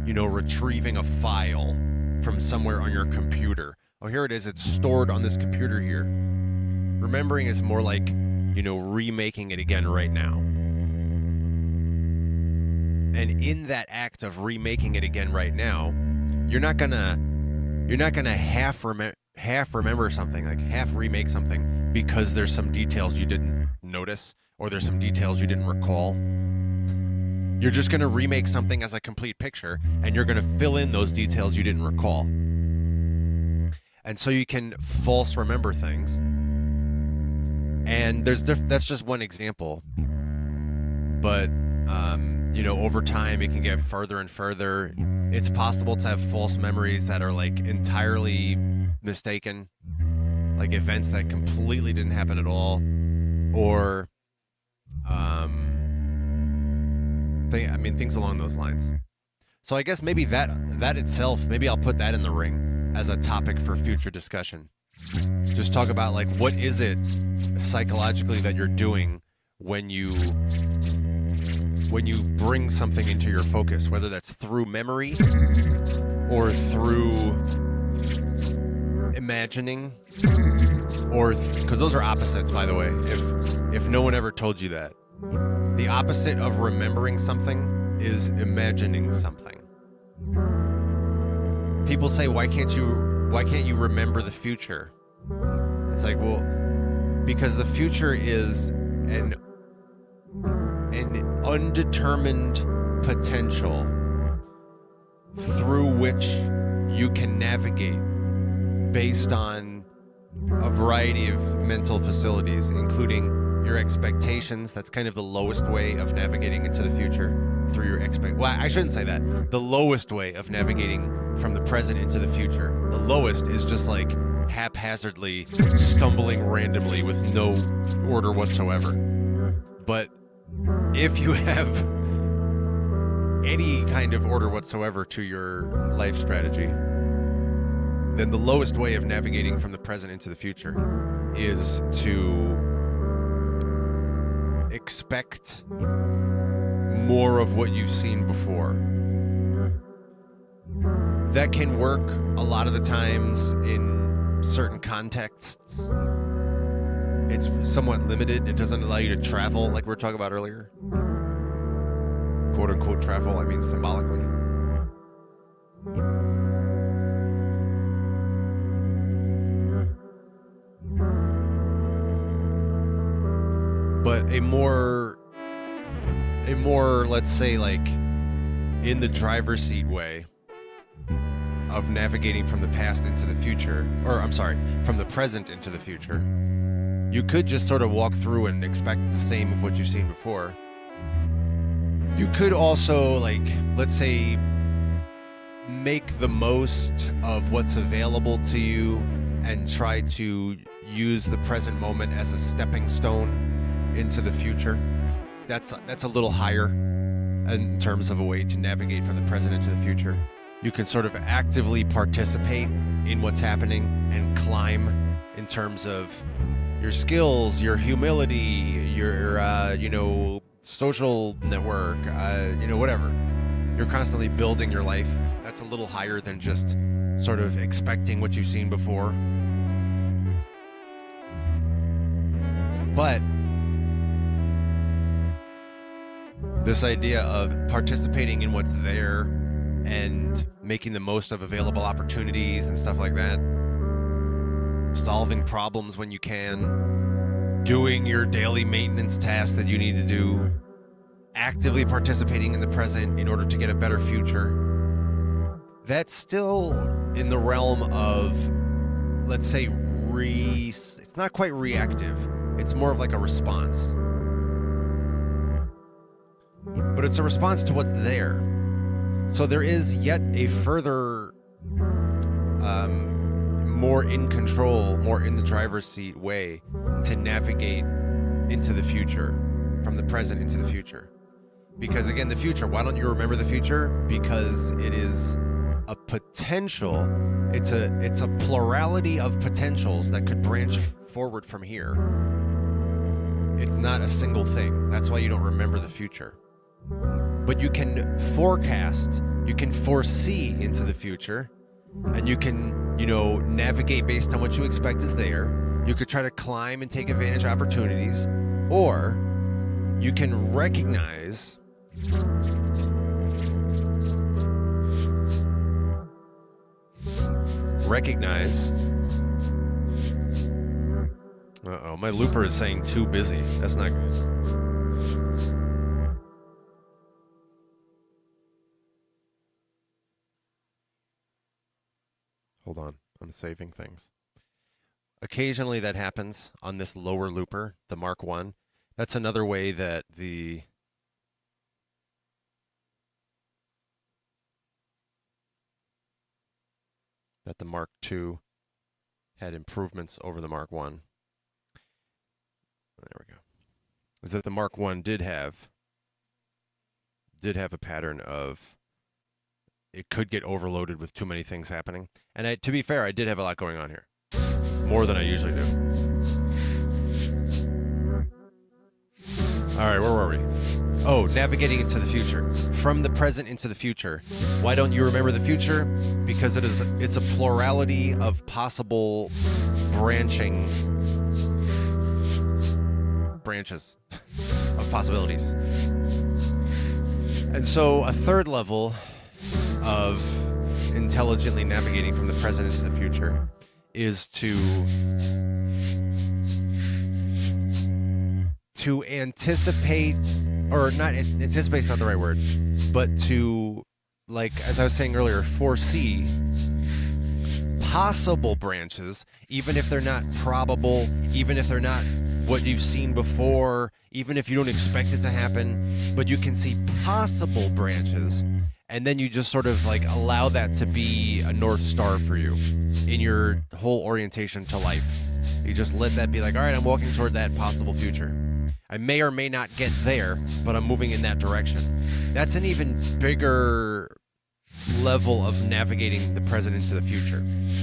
retrieving a file from somewhere on your computer. Oh, here it is. It's stored on this computer here. Remembering is more like, remaking it again right now. And in that act of remaking it again right now, you're not gonna half remember something, like half remake something, because there's some details you didn't notice, or there's some details you didn't recall. You're just going to remake something as a complete picture, and you're going to fill in those details you didn't recall. And so you can false remember things. And that's just one example. But, over time, it can get further and further. It's possible to have false memories that are, like, entirely mistaken. Like events that completely didn't happen at all. Or, things along those lines. So I guess maybe that itself, maybe I'll put that in the ring as a topic for future discussion. Just talk about, like, what is it psychologically that you're doing when you bring something into your focus, whether that's through memory or through imagining, or because those are opposites, by the way, if no one ever told you that. The opposite of remembering something is imagining something. People say, why can't you remember the future? It's like, well, because the future is an undetermined potential through which you can navigate based on a variety of mental facilities, including your expectations. That's kind of the lowest way of navigating into the future, through your well, I shouldn't say that. The lowest way of navigating from the present into the future. The lowest is just like haphazardly stumbling randomly with no order whatsoever. But if you have any kind of order whatsoever to your life strategy, then the lowest way of navigating from the present into the future is to expect more of what you've seen before. That can work a lot of the times in certain contexts. It's somewhat limited. It doesn't allow you to travel like we were talking about earlier. Quote unquote travel, I mean symbolically. But a more, let's say, like, in the driver's seat way of navigating from the past into the future, from the present into the future, you could just sort of walk through and expect the same of what you've seen before. You could also, like, let's say, make the most of what's available to you and try to use the present moment as a stepping stone into the future. That's a little higher. in terms of a way to navigate from the present into the future. You can sort of actively participate in what's happening and climb in terms of your skills, your humility, your, social network, whatever. You're constantly building your life. That's a little higher than just sort of expecting what you've seen before. But this idea of participating in what's there and making the most of available opportunities and stuff like that, solving problems when you can, doing your daily maintenance tasks that you need to do, actively participating in the present in order to get a better future, that's still in the realm of, let's say, it's not quite reactive. It's more of like a response. But it's a response to what's there. So there is yet a further, more in control, more in the driver's seat way to navigate into the future, from the present into the future. Because again, the future, why don't you remember the future? Because it is a potential, it's a plurality of potentials that could branch forward from here. It's not a single thing. That's why you don't remember the future. But you can forecast, you can foresee into the future, and you can, navigate based on what you expect is there. You could try to climb and take advantage of opportunities, or you can recognize uh-oh, my looper is saying too busy. That's not good. Hold on, I'm saving things. Occasionally that happens on this lower looper, the Mark 1. That's another way that the Mark 2 had improvements over the Mark 1. There we go. Is that the Mark 1 did have a pattern of it could get overloaded with too many things happening. And to be fair, I did have a lot going on here. More than I usually do. All right, where were we? Oh, navigating into the future. From the present into the future. Why don't you remember the future? Because it's a plurality of possible branches of possibilities. And so a third level of intelligently navigating from the present into the future is to anticipate, or not anticipate is not the right word, but to, like as I was saying earlier, foresee possible branches, even if they're not probable, even if they're not what you've seen before, even if you don't expect it to happen, but you can see possible branches. And then you just sort of like allow that to be a North Star for you in your whole orientation to life. You just let that be like, all right, I'm walking toward that possible future. I may or may not get there, but I'm moving in that direction. That's an even bigger level of navigating the present into the future.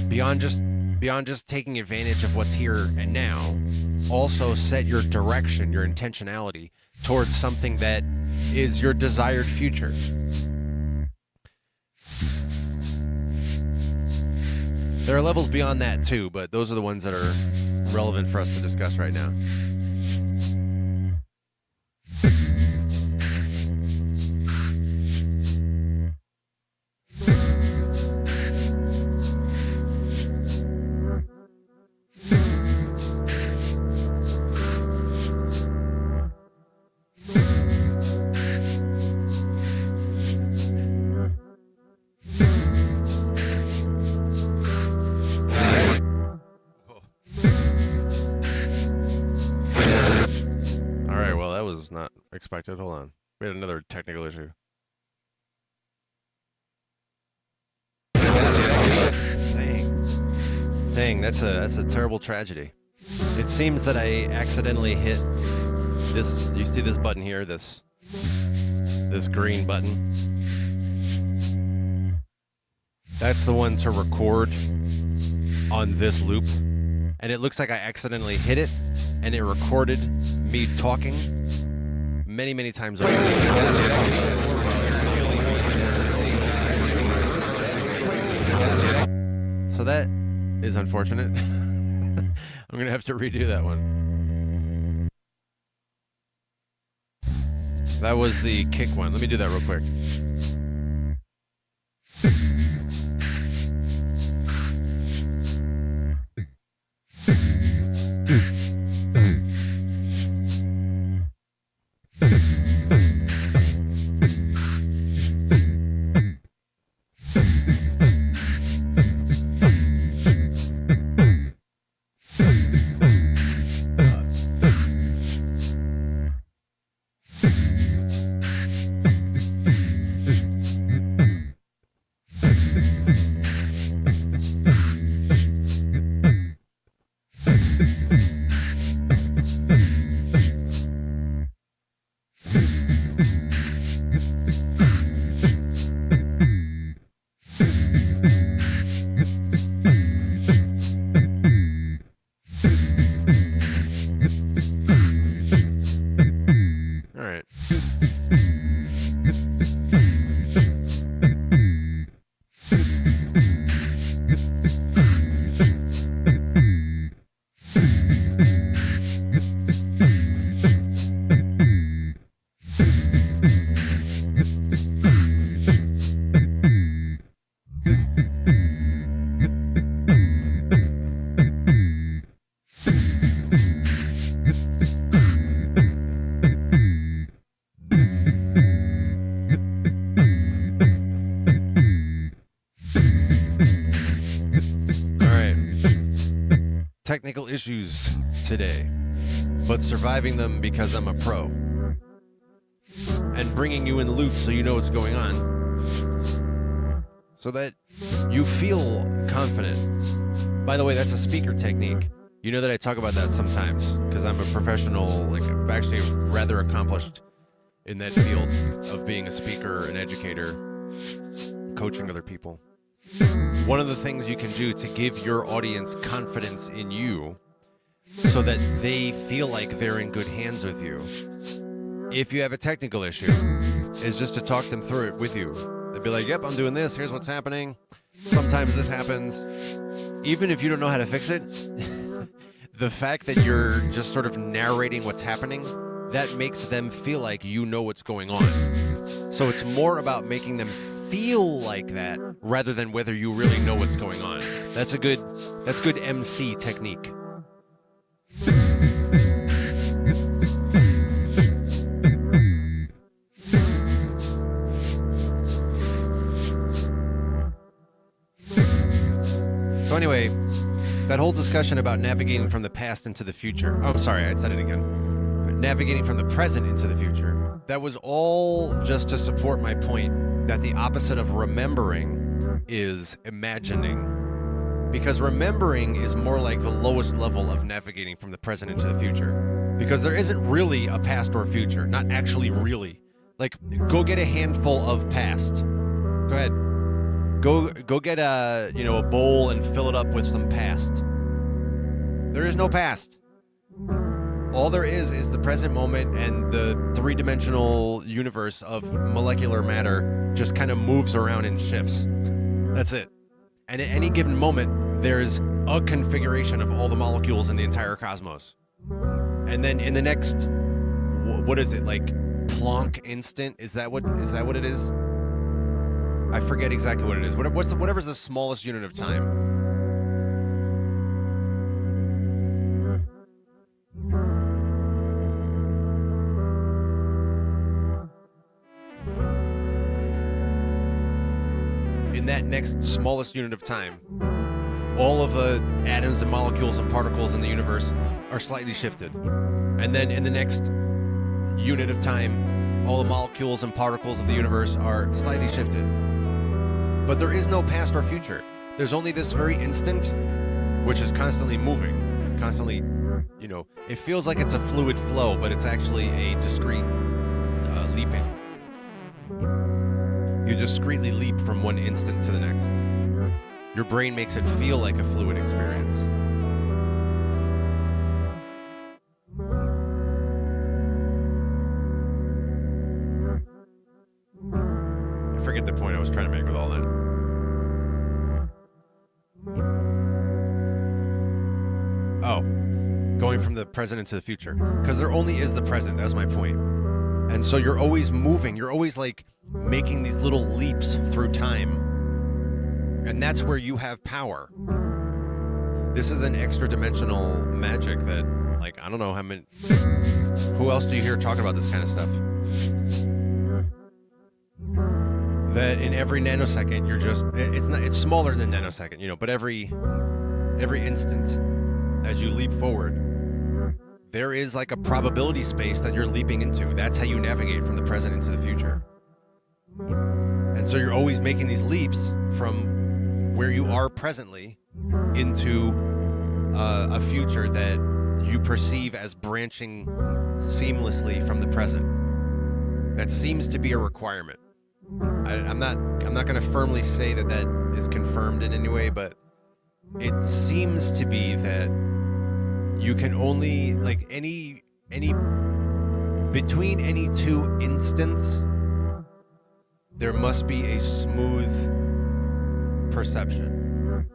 Beyond just taking advantage of what's here and now, also set your direction, your intentionality towards something that is your desired future. There are levels beyond that too, but those are the ones that are relevant for us to discuss right now. Expected. Hold on. We had another technical issue. Dang, that's a terrible tragedy. It seems that I accidentally hit this. You see this button here, this This green button. That's the one to record on this loop. And it looks like I accidentally hit it, and it recorded me talking many, many times over. So that is unfortunate. I'm going to have to redo that one. That was the kick one. Let me do that real quick. Technical issues today, but surviving them because I'm a pro. And bringing you in loops so you know what's going on. So that you feel confident. By the way, that's a speaker technique. You know that I talk about that sometimes because I'm a professional, like I'm actually rather accomplished in that field of being a speaker, an educator, coaching other people. One of the things you can do to give your audience confidence in you so that they feel like they're in good hands with you, if you have a technical issue, is just to talk them through it with you. They'd be like, yep, I'm doing this, here's what's happening, sometimes this happens. Even if you don't know how to fix it, the fact that you're just sort of narrating what's happening, that makes them feel like you know what's going on. So it's more about making them feel like that rather than whether you really know what's going on. That's good MC technique. So anyway, that whole discussion about navigating from the past into the future. Oh, I'm sorry, I said it again. Navigating from the present into the future. That was all just to support my point that the opposite of remembering is imagining. Because remembering is more like the lowest level of navigating from the present into the future. Because there isn't really a past or future. Not actually really. Like, go get a handful of past. Go ahead. Go get a bowl and fill it up with some past. There is no past. All there is the present moment, and the three-dimensional universe of molecular matter just kind of moves around and shifts. That's it. And at any given moment, there's a configuration of all the molecules in the entire cosmos. And then in the next, what is it, like Planck instant? Is that what it is? I forget exactly what it is. Whatever's the smallest unit of time. In that next smallest unit of time, all of the atoms and molecules and particles in the universe are slightly shifted. And then in the next unit of time, all the molecules and particles of the universe are slightly shifted. But there is no past or future. There's only this very instant, which is constantly moving, constantly, it feels like it's a fluid flow, but it's actually a discrete leaping. You discreetly leap from one instant to the next. Your brain makes it feel like a fluid experience. I forget the point I was trying to make with all that. Oh, going from the present into the future. Because there only is the present, that's my point. And so you're always moving, you're always like making these little leaps through time. And that's where you have power. This is an extra dimensional magic that, like, I don't know how many... Who else do you hear talking about this kind of stuff? That in every nanosecond, you're just... It's smaller than nanosecond, you know, but every instant, as you leap forward, there is like a probability space that you're leaping into. That's how you navigate from the present into the future. And so you're always making these leaps from where you are presently into a future that you perceive as branching seamlessly from the present. That seems to be a requirement. I'm not going to firmly say that that is confirmed in any way, but it seems to be that you can only, like, any between any two instants, there must be a smooth perception.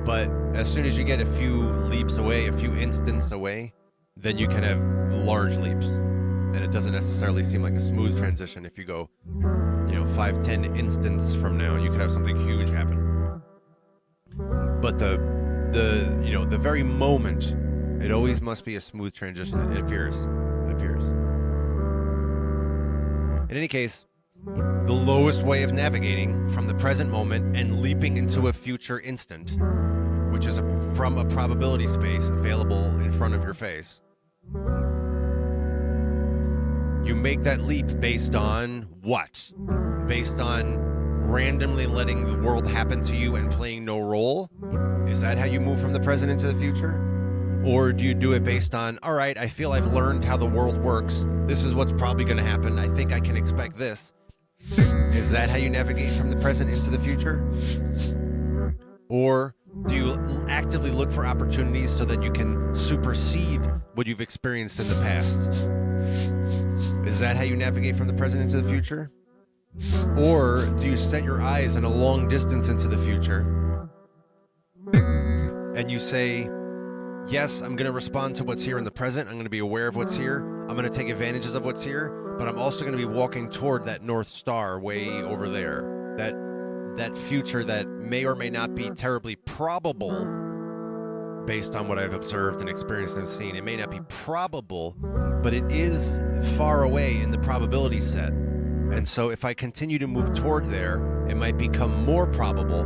But as soon as you get a few leaps away, a few instants away, then you can have large leaps. And it doesn't necessarily seem like a smooth transition if you go, 5-10 instants from now, you could have something huge happen. But the very moment, it always must be a smooth transition. It appears. In any case, the lowest way of navigating from the present moment and leaping into a future instant, which is from a probability space available in front of your face, you make that leap based on what? Based on randomly letting the world happen to you and playing no role? Is that how you move from the present into the future? Or do you do it based on, all right, I feel I've learned how the world works. This is what's probably going to happen. I think I can expect this. Is that how you navigate from the present into the future? Or do you actively look for opportunities so that you can supersede what you've experienced in the past? Is that how you navigate from the present into the future? Or do you set your eyes in a long distance into the future and you say, yes, I'm going to respond to what's here in the present. I'm going to be aware of what's here. I'm going to take advantages of what's here, but I'm also going to be walking toward that North Star way over there. That future that may or may not be terribly probable based on what I've observed and experienced and seen. It may not be probable, but it is far away in the probability set. And so if I continue to move toward there, it might become more probable.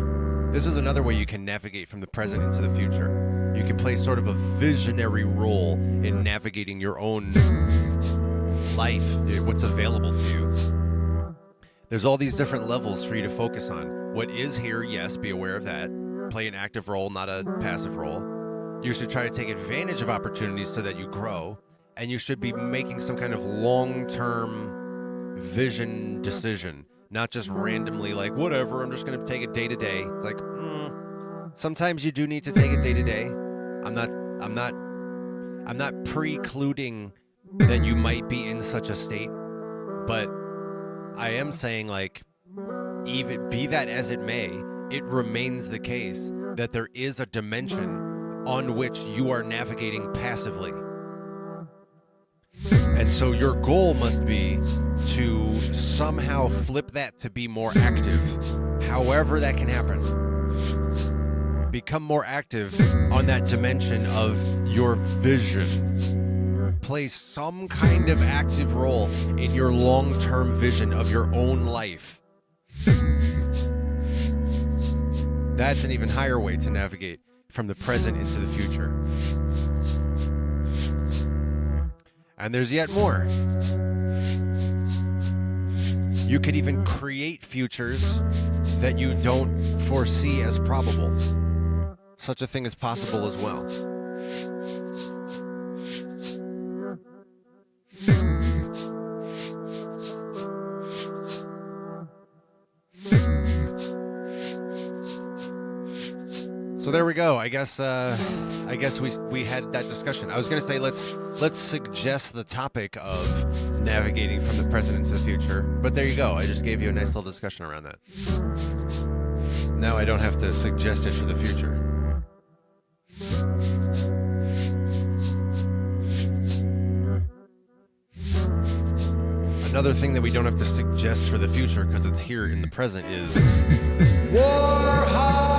This is another way you can navigate from the present into the future. You can play sort of a visionary role in navigating your own life, what's available to you. There's all these different levels for you to focus on. What is here, yes, be aware of that. Play an active role, not a passive role. You should try to take advantage of opportunities so that you grow. And you should be making some kind of long-term vision decision, not just randomly like, whatever, I'm just going to take it day to day. It's like, sometimes you do need to take it day to day. I'm not precluding that you might be in such a state, but I am saying, like, even be that as it may, it remains the case that there is a dimension on which you are navigating passively. And so your goal must be to somehow flip that to be more active, however that can happen. Become more active on that dimension of your vision. Play some kind of active role in your long-term vision of your own life. That's an even higher way to navigate from the present into the future. And there's yet more. You could even create futures that you don't foresee as probable. Such a thing is possible as well. So there we go. I guess we had that discussion. I was going to say let's suggest the topic of navigating from the present into the future. But there you go. I just gave you a nice little discussion around that. Now I don't have to suggest it for the future. Another thing that we don't have to suggest for the future because it's here in the present is Warhol.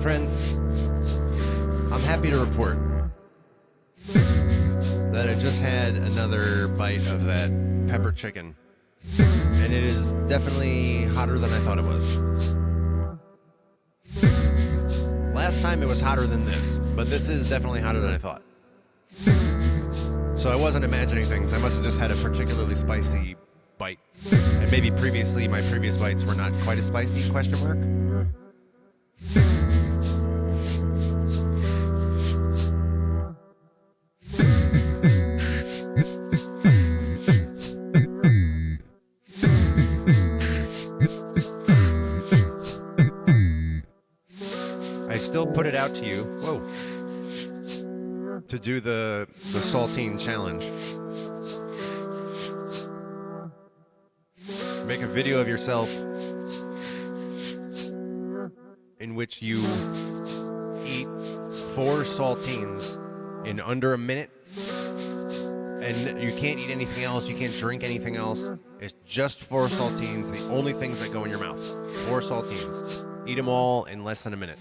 Friends, I'm happy to report that I just had another bite of that pepper chicken, and it is definitely hotter than I thought it was. Last time it was hotter than this, but this is definitely hotter than I thought. So I wasn't imagining things. I must have just had a particularly spicy bite, and maybe previously my previous bites were not quite as spicy, question mark? I still put it out to you, to do the saltine challenge. Make a video of yourself in which you eat 4 saltines in under a minute, and you can't eat anything else, you can't drink anything else. It's just 4 saltines, the only things that go in your mouth. 4 saltines. Eat them all in less than a minute.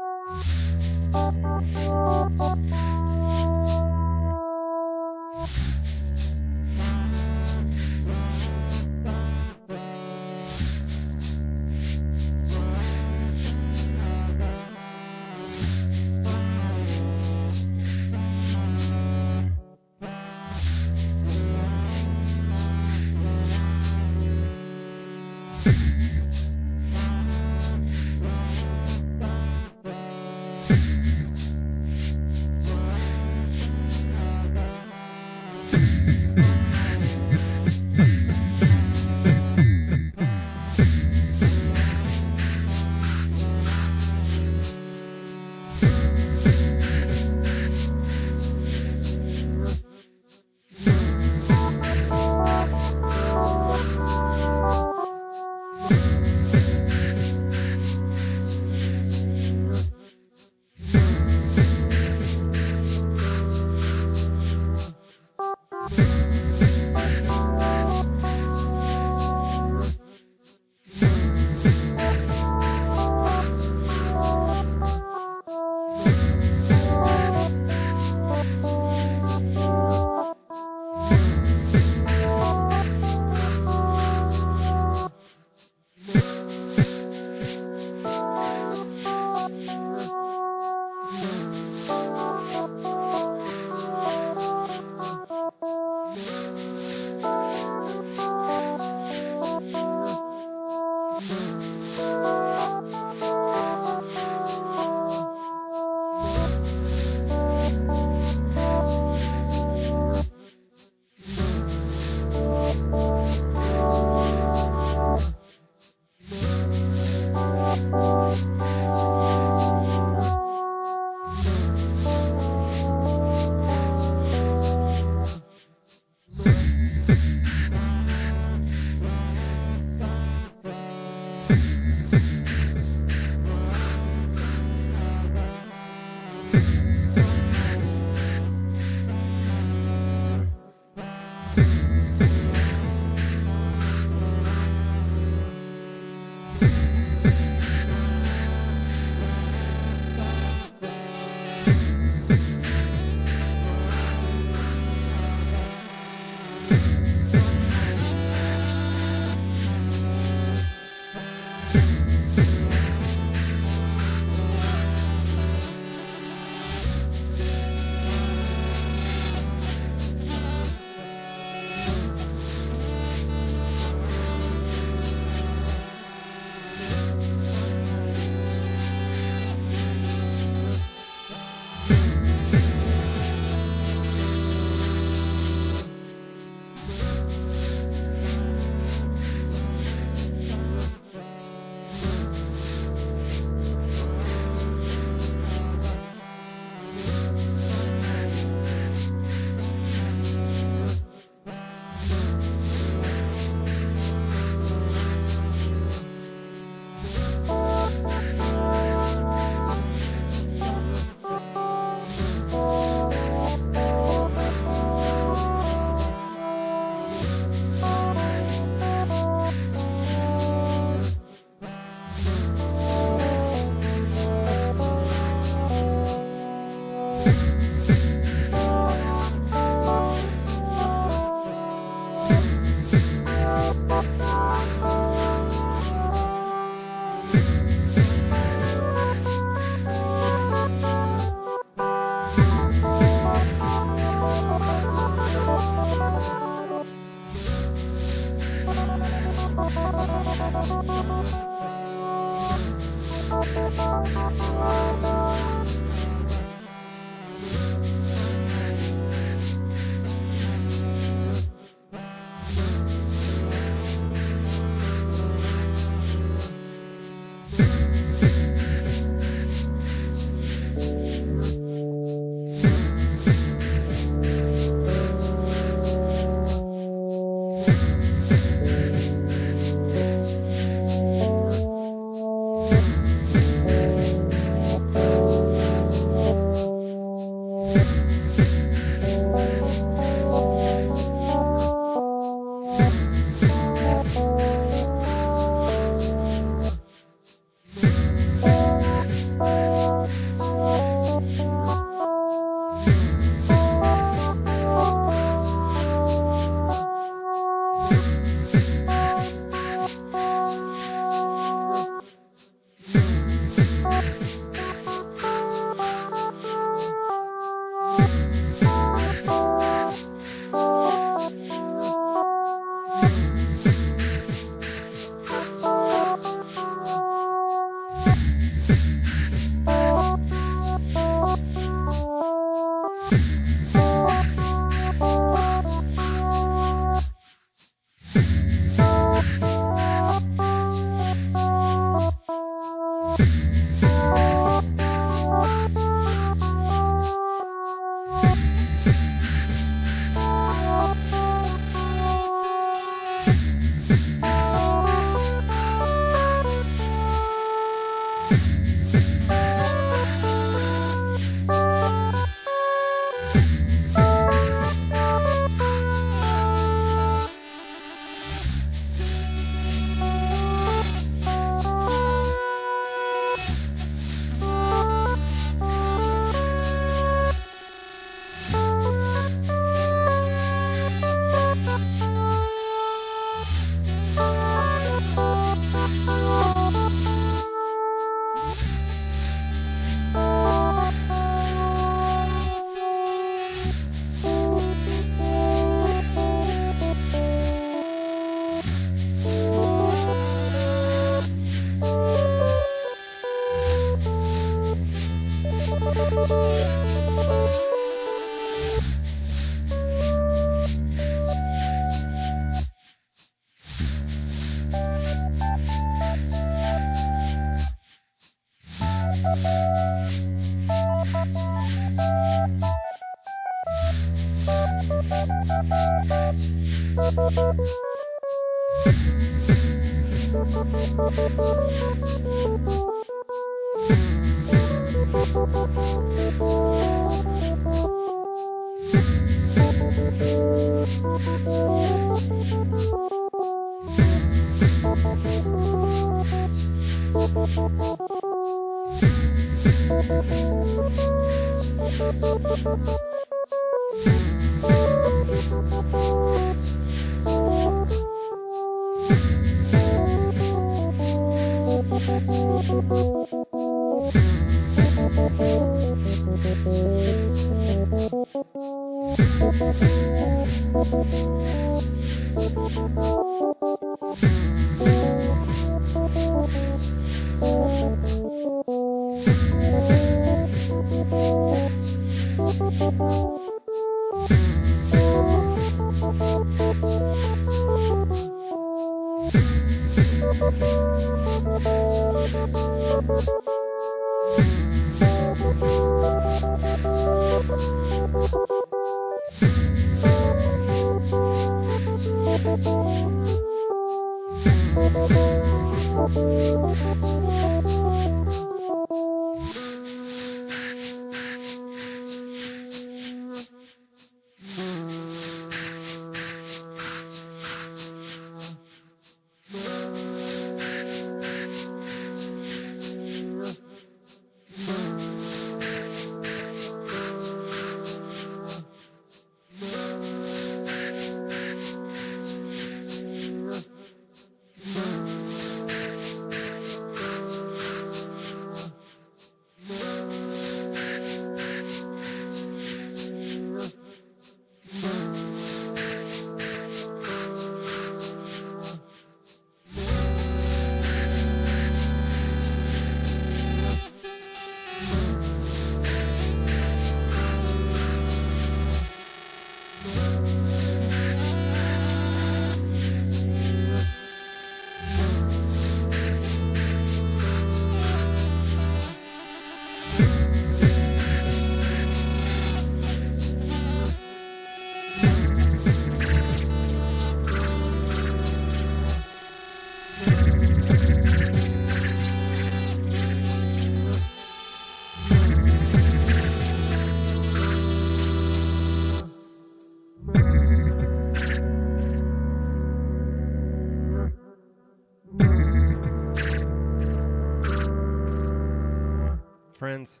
Friends.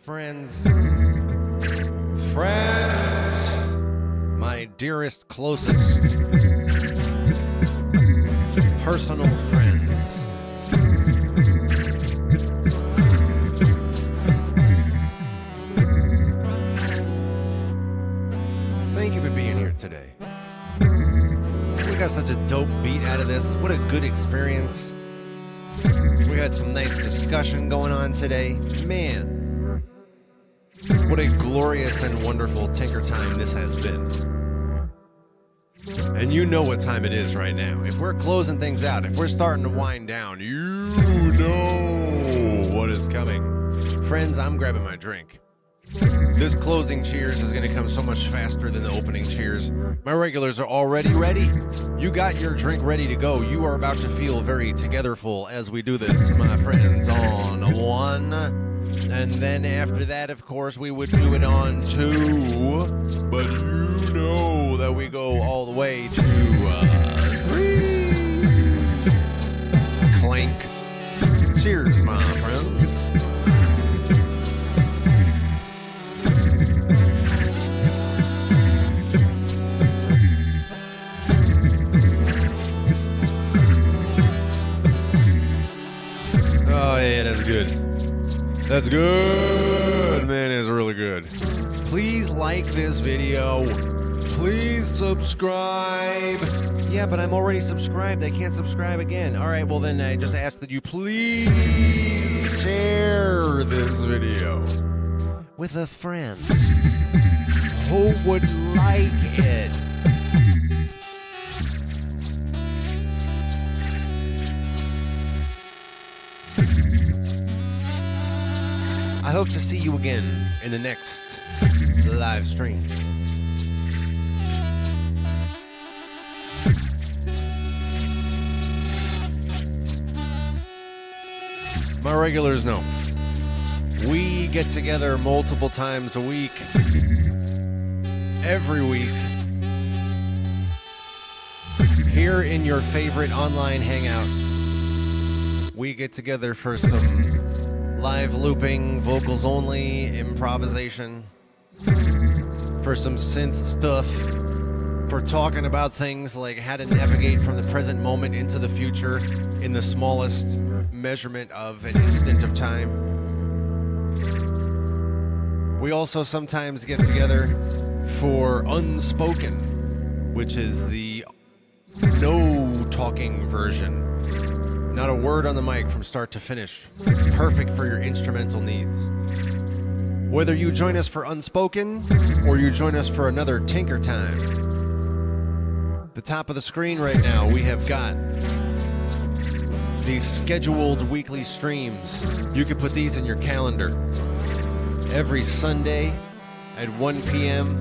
Friends. Friends. My dearest, closest, personal friends. Thank you for being here today. We got such a dope beat out of this. What a good experience. We had some nice discussion going on today. Man, what a glorious and wonderful tinker time this has been. And you know what time it is right now. If we're closing things out, if we're starting to wind down, you know what is coming. Friends, I'm grabbing my drink. This closing cheers is going to come so much faster than the opening cheers. My regulars are already ready. You got your drink ready to go. You are about to feel very togetherful as we do this, my friends, on 1. And then after that, of course, we would do it on 2. But you know that we go all the way to 3. Clank. Cheers, my friends. Oh, yeah, that's good. That's good. Man, it's really good. Please like this video. Please subscribe. Yeah, but I'm already subscribed. I can't subscribe again. All right, well, then I just ask that you please share this video with a friend who would like it. I hope to see you again in the next live stream. My regulars know we get together multiple times a week, every week, here in your favorite online hangout. We get together for some live looping, vocals only, improvisation, for some synth stuff, for talking about things like how to navigate from the present moment into the future in the smallest measurement of an instant of time. We also sometimes get together for Unspoken, which is the no talking version. Not a word on the mic from start to finish. Perfect for your instrumental needs. Whether you join us for Unspoken or you join us for another Tinker Time, the top of the screen right now, we have got these scheduled weekly streams. You can put these in your calendar. Every Sunday at 1 p.m.,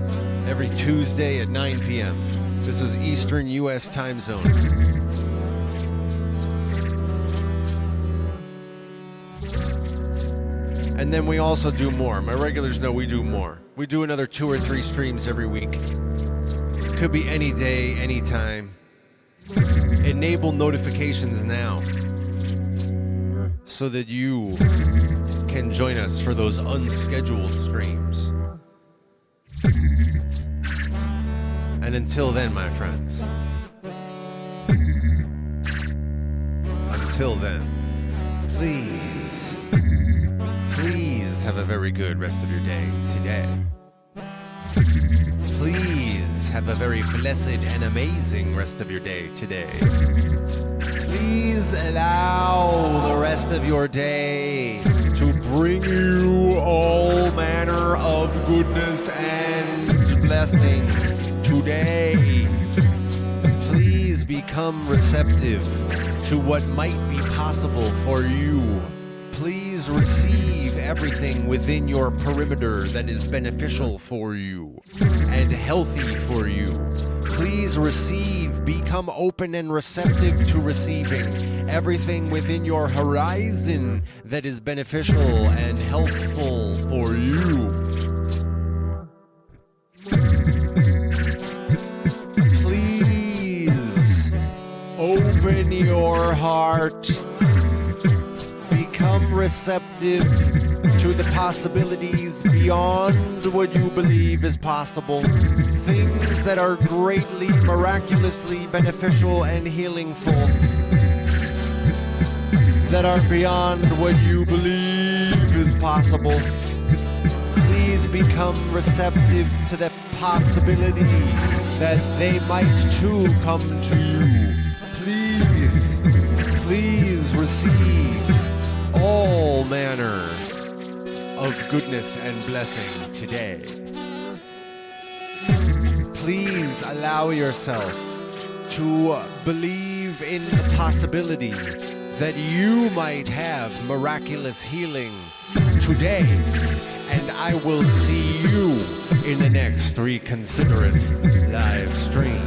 every Tuesday at 9 p.m. This is Eastern U.S. time zone. And then we also do more. My regulars know we do more. We do another 2 or 3 streams every week. Could be any day, any time. Enable notifications now so that you can join us for those unscheduled streams. And until then, my friends, until then, please have a very good rest of your day today. Please have a very blessed and amazing rest of your day today. Please allow the rest of your day to bring you all manner of goodness and blessing today. Please become receptive to what might be possible for you. Please receive everything within your perimeter that is beneficial for you and healthy for you. Please receive, become open and receptive to receiving everything within your horizon that is beneficial and healthful for you. Please open your heart. Become receptive to the possibilities beyond what you believe is possible. Things that are greatly, miraculously beneficial and healingful. That are beyond what you believe is possible. Please become receptive to the possibility that they might too come to you. Please receive all manner of goodness and blessing today. Please allow yourself to believe in the possibility that you might have miraculous healing today. And I will see you in the next Reconsiderate live stream.